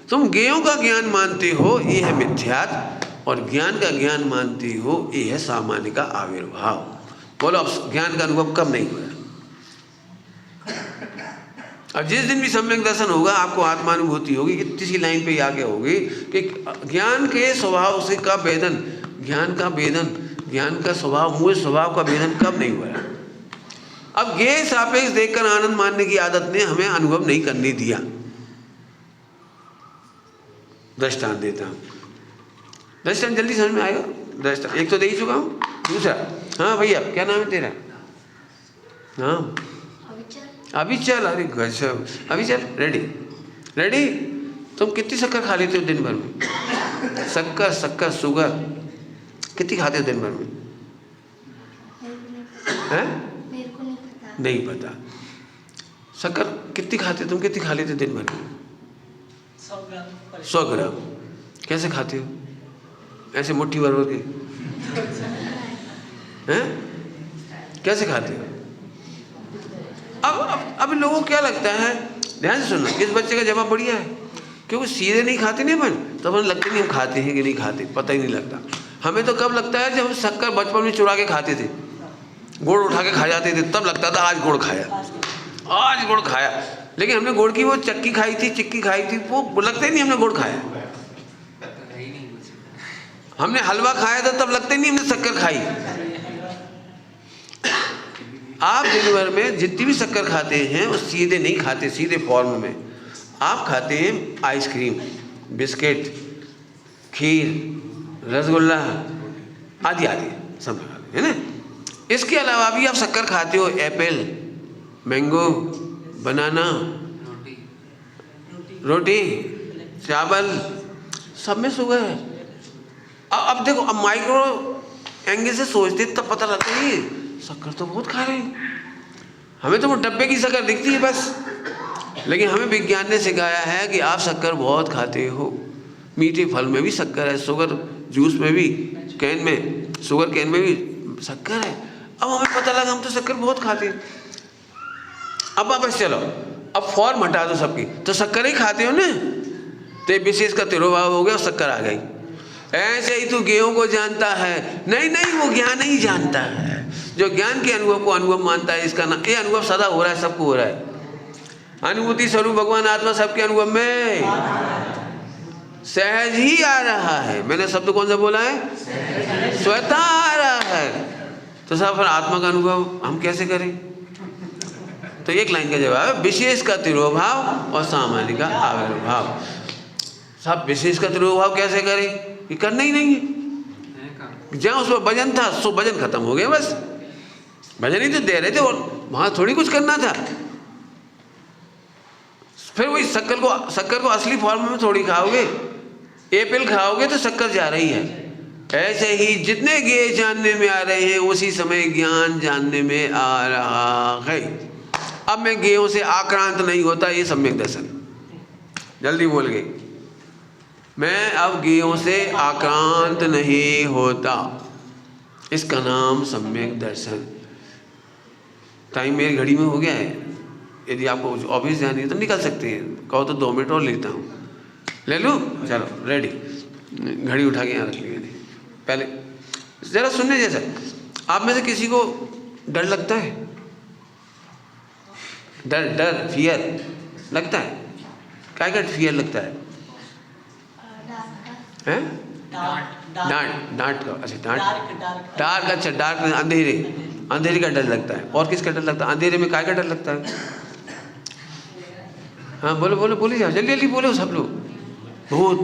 तुम ज्ञेयों का ज्ञान मानते हो, ये है मिथ्यात्व, और ज्ञान का ज्ञान मानते हो, ये है सामान्य का आविर्भाव। बोलो अब ज्ञान का अनुभव कब नहीं हुआ? अब जिस दिन भी सम्यक दर्शन होगा आपको आत्मानुभूति होगी कि किसी लाइन पे ही आगे होगी कि ज्ञान के स्वभाव से का भेदन, ज्ञान का भेदन, ज्ञान का स्वभाव, मूल स्वभाव का भेदन कब नहीं हुआ? अब ये सापेक्ष देखकर आनंद मानने की आदत ने हमें अनुभव नहीं करने दिया। दृष्टांत देता हूं, दृष्टांत जल्दी समझ में आएगा। दृष्टांत एक तो दे ही चुका हूं, दूसरा, हाँ भैया क्या नाम है तेरा? नाम अभिचल। अरे गजब, अभिचल रेडी रेडी। तुम कितनी शक्कर खा लेते हो दिन भर में? शक्कर शुगर कितनी खाते हो दिन भर में? हैं? नहीं पता। शक्कर कितनी खाते हो तुम? कितनी खा लेते हो दिन भर में? 100 ग्राम। कैसे खाते हो? ऐसे मुट्ठी भर भर के? हैं? कैसे खाते हो? अब लोगों को क्या लगता है, ध्यान से सुनना, इस बच्चे का जवाब बढ़िया है, क्योंकि सीधे नहीं खाते नहीं अपन, तो अपन लगते नहीं हम खाते हैं कि नहीं खाते, पता ही नहीं लगता। हमें तो कब लगता है जब हम शक्कर बचपन में चुरा के खाते थे, गुड़ उठा के खा जाते थे, तब लगता था आज गुड़ खाया, आज गुड़ खाया। लेकिन हमने गुड़ की वो चिक्की खाई थी, वो लगता ही नहीं हमने गुड़ खाया। हमने हलवा खाया था तब लगता ही नहीं हमने शक्कर खाई। आप दिन भर में जितनी भी शक्कर खाते हैं वो सीधे नहीं खाते, सीधे फॉर्म में आप खाते हैं आइसक्रीम, बिस्किट, खीर, रसगुल्ला आदि आदि सब खाते हैं ना। इसके अलावा भी आप शक्कर खाते हो, एप्पल, मैंगो, बनाना, रोटी, चावल, सब में शुगर है। अब देखो, अब माइक्रो एंगल से सोचते तब पता लगता है शक्कर तो बहुत खा रहे हैं। हमें तो वो डब्बे की शक्कर दिखती है बस, लेकिन हमें विज्ञान ने सिखाया है कि आप शक्कर बहुत खाते हो। मीठे फल में भी शक्कर है, शुगर जूस में भी, कैन में, शुगर कैन में भी शक्कर है। अब हमें पता लगा हम तो शक्कर बहुत खाते हैं। अब वापस चलो, अब फॉर्म हटा दो सबकी, तो शक्कर ही खाते हो ना, तो विशेष का तिरोभाव हो गया और शक्कर आ गई। ऐसे ही तू गेहूं को जानता है, नहीं वो ज्ञान नहीं जानता है। जो ज्ञान के अनुभव को अनुभव मानता है, इसका नाम, ये अनुभव सदा हो रहा है, सबको हो रहा है। अनुभूति स्वरूप भगवान आत्मा सबके अनुभव में सहज ही आ रहा है। मैंने शब्द कौन सा बोला है? स्वतः आ रहा है। तो साहब फिर आत्मा का अनुभव हम कैसे करें? तो एक लाइन का जवाब है, विशेष का तिरोभाव और सामान्य का आविर्भाव। साहब विशेष का तिरोभाव कैसे करें? ये करना ही नहीं है। जहाँ उस पर भजन था सो भजन खत्म हो गया, बस भजन ही तो दे रहे थे और वहाँ थोड़ी कुछ करना था। फिर वही शक्कर को असली फॉर्म में थोड़ी खाओगे। एप्पल खाओगे तो शक्कर जा रही है। ऐसे ही जितने ज्ञेय जानने में आ रहे हैं उसी समय ज्ञान जानने में आ रहा है। अब मैं ज्ञेयों से आक्रांत नहीं होता, ये सम्यक दर्शन। जल्दी बोल गई, मैं अब ज्ञेयों से आक्रांत नहीं होता, इसका नाम सम्यक दर्शन। टाइम मेरी घड़ी में हो गया है, यदि आपको ऑफिस जानी है तो निकल सकते हैं, कहो तो 2 मिनट और लेता हूँ। ले लो, चलो रेडी। घड़ी उठा के यहाँ रख लीजिए। पहले ज़रा सुनने जैसा, आप में से किसी को डर लगता है? डर फियर लगता है? क्या क्या फियर लगता है? हैं? डांट का, अच्छा डार्क, अच्छा डार्क, अंधेरे का डर लगता है। और किसका डर लगता है? अंधेरे में काय का डर लगता है? हाँ बोलो जाओ, जल्दी बोलो सब लोग। भूत,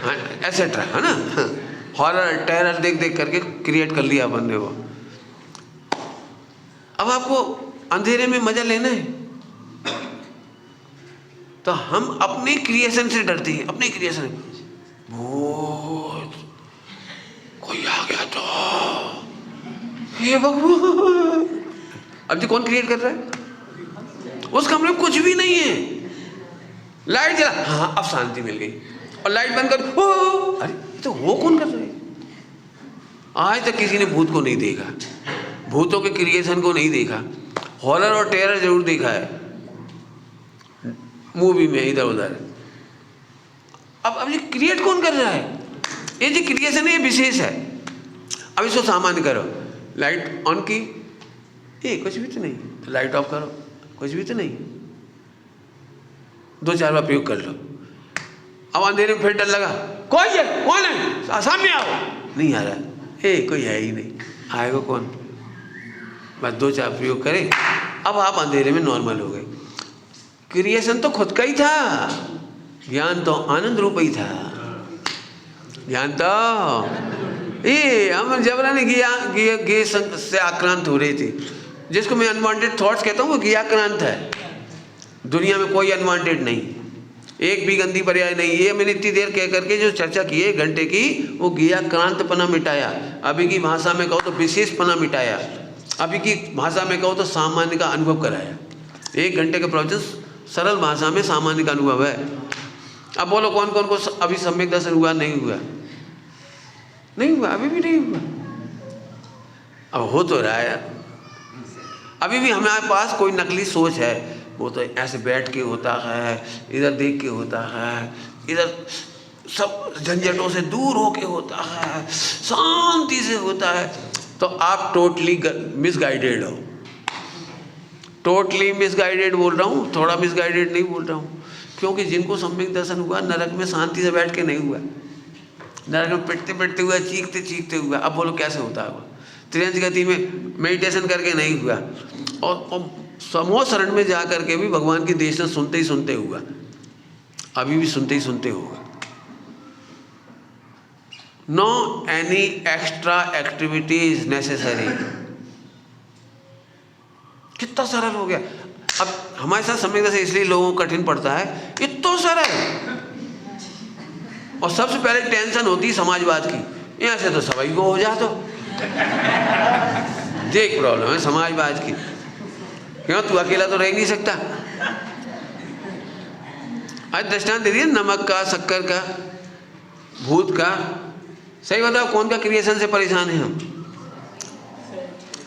हाँ एसेट्रा, है ना। हॉरर, टेरर देख करके क्रिएट कर लिया अपन ने वो। अब आपको अंधेरे में मजा लेना है तो हम अपनी क्रिएशन से डरते हैं, अपनी क्रिएशन। भूत, कोई आ गया तो ये भगवान। अब जी कौन क्रिएट कर रहा है? उस कमरे में कुछ भी नहीं है, लाइट जला, हाँ अब शांति मिल गई, और लाइट बंद कर, अरे तो वो कौन कर रहा है? आज तक किसी ने भूत को नहीं देखा, भूतों के क्रिएशन को नहीं देखा। हॉरर और टेरर जरूर देखा है मूवी में इधर उधर। अब ये क्रिएट कौन कर रहा है? ये जो क्रिएशन है ये विशेष है। अब इसको सामान्य करो, लाइट ऑन की, ये कुछ भी तो नहीं, तो लाइट ऑफ करो, कुछ भी तो नहीं। 2-4 बार प्रयोग कर लो। अब अंधेरे में फिर डर लगा, कोई है, कौन है, सामने आओ, नहीं आ रहा, कोई है ही नहीं, आएगा कौन? बस 2-4 प्रयोग करे, अब आप अंधेरे में नॉर्मल हो गए। क्रिएशन तो खुद का ही था, ज्ञान तो आनंद रूप ही था। ज्ञान तो ये हम जबरन गे से आक्रांत हो रही थी, जिसको मैं अनवांटेड थॉट्स कहता हूँ, वो गे आक्रांत है। दुनिया में कोई अनवांटेड नहीं, एक भी गंदी पर्याय नहीं। ये मैंने इतनी देर कह करके जो चर्चा की है 1 घंटे की, वो गियाक्रांतपना मिटाया। अभी की भाषा में कहो तो विशेषपना मिटाया, अभी की भाषा में कहो तो सामान्य का अनुभव कराया। 1 घंटे का प्रवचन सरल भाषा में सामान्य का अनुभव है। अब बोलो कौन कौन को अभी सम्यक दर्शन हुआ? नहीं हुआ, नहीं हुआ, अभी भी नहीं हुआ। अब हो तो रहा है, अभी भी हमारे पास कोई नकली सोच है, वो तो ऐसे बैठ के होता है, इधर देख के होता है, इधर सब झंझटों से दूर होके होता है, शांति से होता है। तो आप टोटली मिसगाइडेड हो, टोटली मिसगाइडेड बोल रहा हूँ, थोड़ा मिसगाइडेड नहीं बोल रहा हूँ। क्योंकि जिनको सम्यक दर्शन हुआ नरक में शांति से बैठ के नहीं हुआ, नरक में पिटते पिटते हुआ, चीखते चीखते हुआ। अब बोलो कैसे होता है? त्रियंज गति में मेडिटेशन करके नहीं हुआ, और समूह शरण में जा करके भी भगवान की देशना सुनते ही सुनते हुआ, अभी भी सुनते ही सुनते होगा। No any extra activity is necessary. कितना सरल हो गया। अब हमारे साथ सम्यक दर्शन इसलिए लोगों को कठिन पड़ता है, इतना सरल। और सबसे पहले टेंशन होती है समाजवाद की, यहाँ से तो सभी को हो जा, तो देख प्रॉब्लम है समाजवाद की। क्यों? तू अकेला तो रह नहीं सकता। आज दृष्टांत दे दिया, नमक का, शक्कर का, भूत का। सही बताओ कौन का क्रिएशन से परेशान है? हम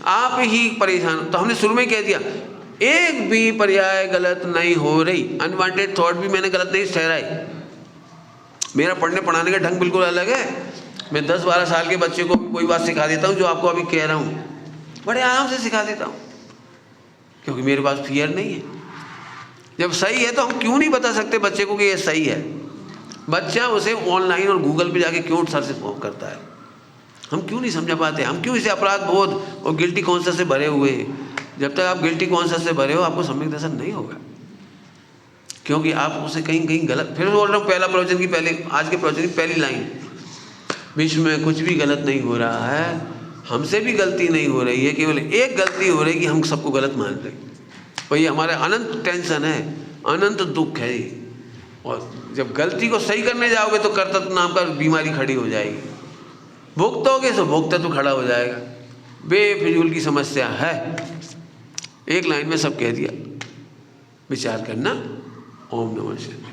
आप ही परेशान। तो हमने शुरू में कह दिया, एक भी पर्याय गलत नहीं हो रही, अनवांटेड थॉट भी मैंने गलत नहीं ठहराई। मेरा पढ़ने पढ़ाने का ढंग बिल्कुल अलग है। मैं 10-12 साल के बच्चे को भी कोई बात सिखा देता हूँ जो आपको अभी कह रहा हूँ, बड़े आराम से सिखा देता हूँ, क्योंकि मेरे पास फियर नहीं है। जब सही है तो हम क्यों नहीं बता सकते बच्चे को कि ये सही है? बच्चा उसे ऑनलाइन और गूगल पे जाके क्यों सर्च करता है? हम क्यों नहीं समझा पाते? हम क्यों इसे अपराध बोध और गिल्टी कॉन्शियस से भरे हुए हैं? जब तक आप गिल्टी कॉन्शियस से भरे हो, आपको सम्यक दर्शन नहीं होगा, क्योंकि आप उसे कहीं कहीं गलत। फिर बोल रहा हूँ, पहला प्रवचन की पहले, आज के प्रवचन की पहली लाइन, विश्व में कुछ भी गलत नहीं हो रहा है, हमसे भी गलती नहीं हो रही है, केवल एक गलती हो रही है कि हम सबको गलत मान रहे हैं। और ये हमारे अनंत टेंशन है, अनंत दुख है ये। और जब गलती को सही करने जाओगे तो कर्तव्य नाम का बीमारी खड़ी हो जाएगी, भुगतोगे तो भुगतत्व खड़ा हो जाएगा। बेफिजूल की समस्या है। एक लाइन में सब कह दिया, विचार करना। ओम नमः शिवाय।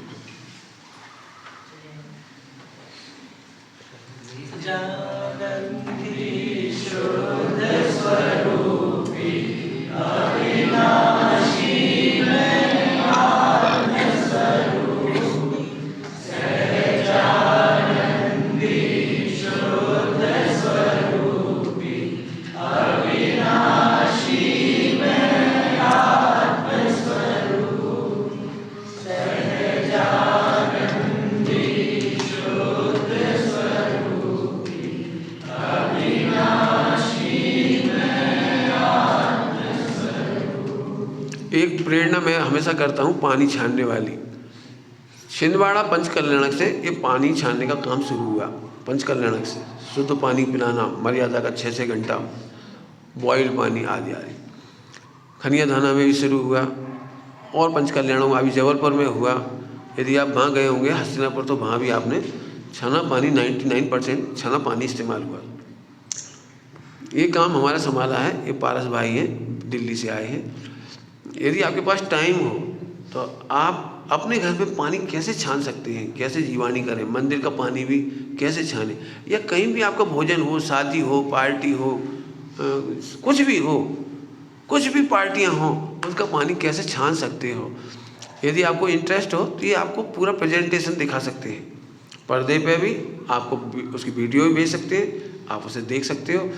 एक प्रेरणा मैं हमेशा करता हूँ, पानी छानने वाली। छिंदवाड़ा पंचकल्याणक से ये पानी छानने का काम शुरू हुआ। पंचकल्याणक से शुद्ध पानी पिलाना, मर्यादा का 6-6 घंटा बॉइल्ड पानी आदि आदि। खनिया धाना में भी शुरू हुआ, और पंचकल्याणों में अभी जबलपुर में हुआ। यदि आप वहाँ गए होंगे हस्तिनापुर, तो वहाँ भी आपने छाना पानी 99% छाना पानी इस्तेमाल हुआ। ये काम हमारा संभाला है, ये पारस भाई हैं, दिल्ली से आए हैं। यदि आपके पास टाइम हो तो आप अपने घर में पानी कैसे छान सकते हैं, कैसे जीवाणी करें, मंदिर का पानी भी कैसे छानें, या कहीं भी आपका भोजन हो, शादी हो, पार्टी हो, कुछ भी हो, कुछ भी पार्टियां हो, उसका पानी कैसे छान सकते हो। यदि आपको इंटरेस्ट हो तो ये आपको पूरा प्रेजेंटेशन दिखा सकते हैं, पर्दे पे भी आपको उसकी वीडियो भी भेज सकते हैं, आप उसे देख सकते हो।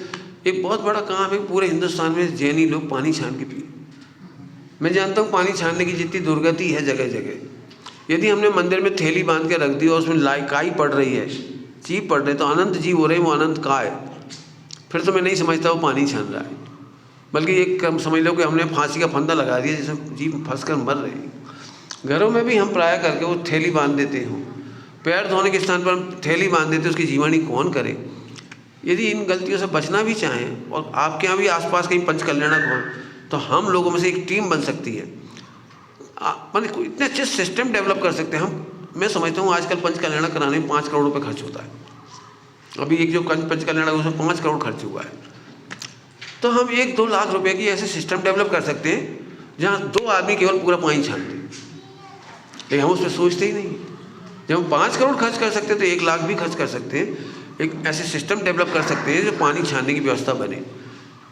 एक बहुत बड़ा काम है, पूरे हिंदुस्तान में जैनी लोग पानी छान के पिए। मैं जानता हूँ पानी छानने की जितनी दुर्गति है जगह जगह, यदि हमने मंदिर में थैली बांध के रख दी और उसमें काई पड़ रही है, जीव पड़ रहे, तो अनंत जीव हो रहे हैं, वो अनंत का है, फिर तो मैं नहीं समझता वो पानी छान रहा है। बल्कि एक कम समझ लो कि हमने फांसी का फंदा लगा दिया, जिसमें जीव फंस कर मर रहे हैं। घरों में भी हम प्राय करके वो थैली बांध देते हो, पैर धोने के स्थान पर हम थैली बांध देते, उसकी जीवानी कौन करे। यदि इन गलतियों से बचना भी चाहें और आपके यहाँ भी आसपास कहीं पंच कल्याणक हो, तो हम लोगों में से एक टीम बन सकती है। मतलब इतने अच्छे सिस्टम डेवलप कर सकते हैं हम। मैं समझता हूँ आजकल पंच कल्याणक कराने में 5 करोड़ रुपये खर्च होता है। अभी एक जो पंच कल्याणक उसमें 5 करोड़ खर्च हुआ है। तो हम 1-2 लाख रुपए की ऐसे सिस्टम डेवलप कर सकते हैं जहाँ 2 आदमी केवल पूरा पानी छानते हैं, लेकिन हम उस पर सोचते ही नहीं। जब हम 5 करोड़ खर्च कर सकते हैं तो 1 लाख भी खर्च कर सकते हैं। एक ऐसे सिस्टम डेवलप कर सकते हैं जो पानी छानने की व्यवस्था बने।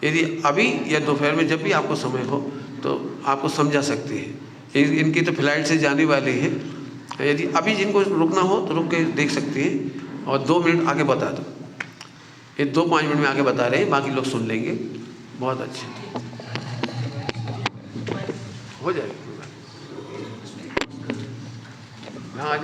यदि अभी या दोपहर में जब भी आपको समय हो तो आपको समझा सकते हैं। इनकी तो फ्लाइट से जाने वाले हैं, यदि अभी जिनको रुकना हो तो रुक के देख सकते हैं और 2 मिनट आगे बता दो। ये 2-5 मिनट में आगे बता रहे हैं, बाकी लोग सुन लेंगे। बहुत अच्छे हो जाएगा। हाँ।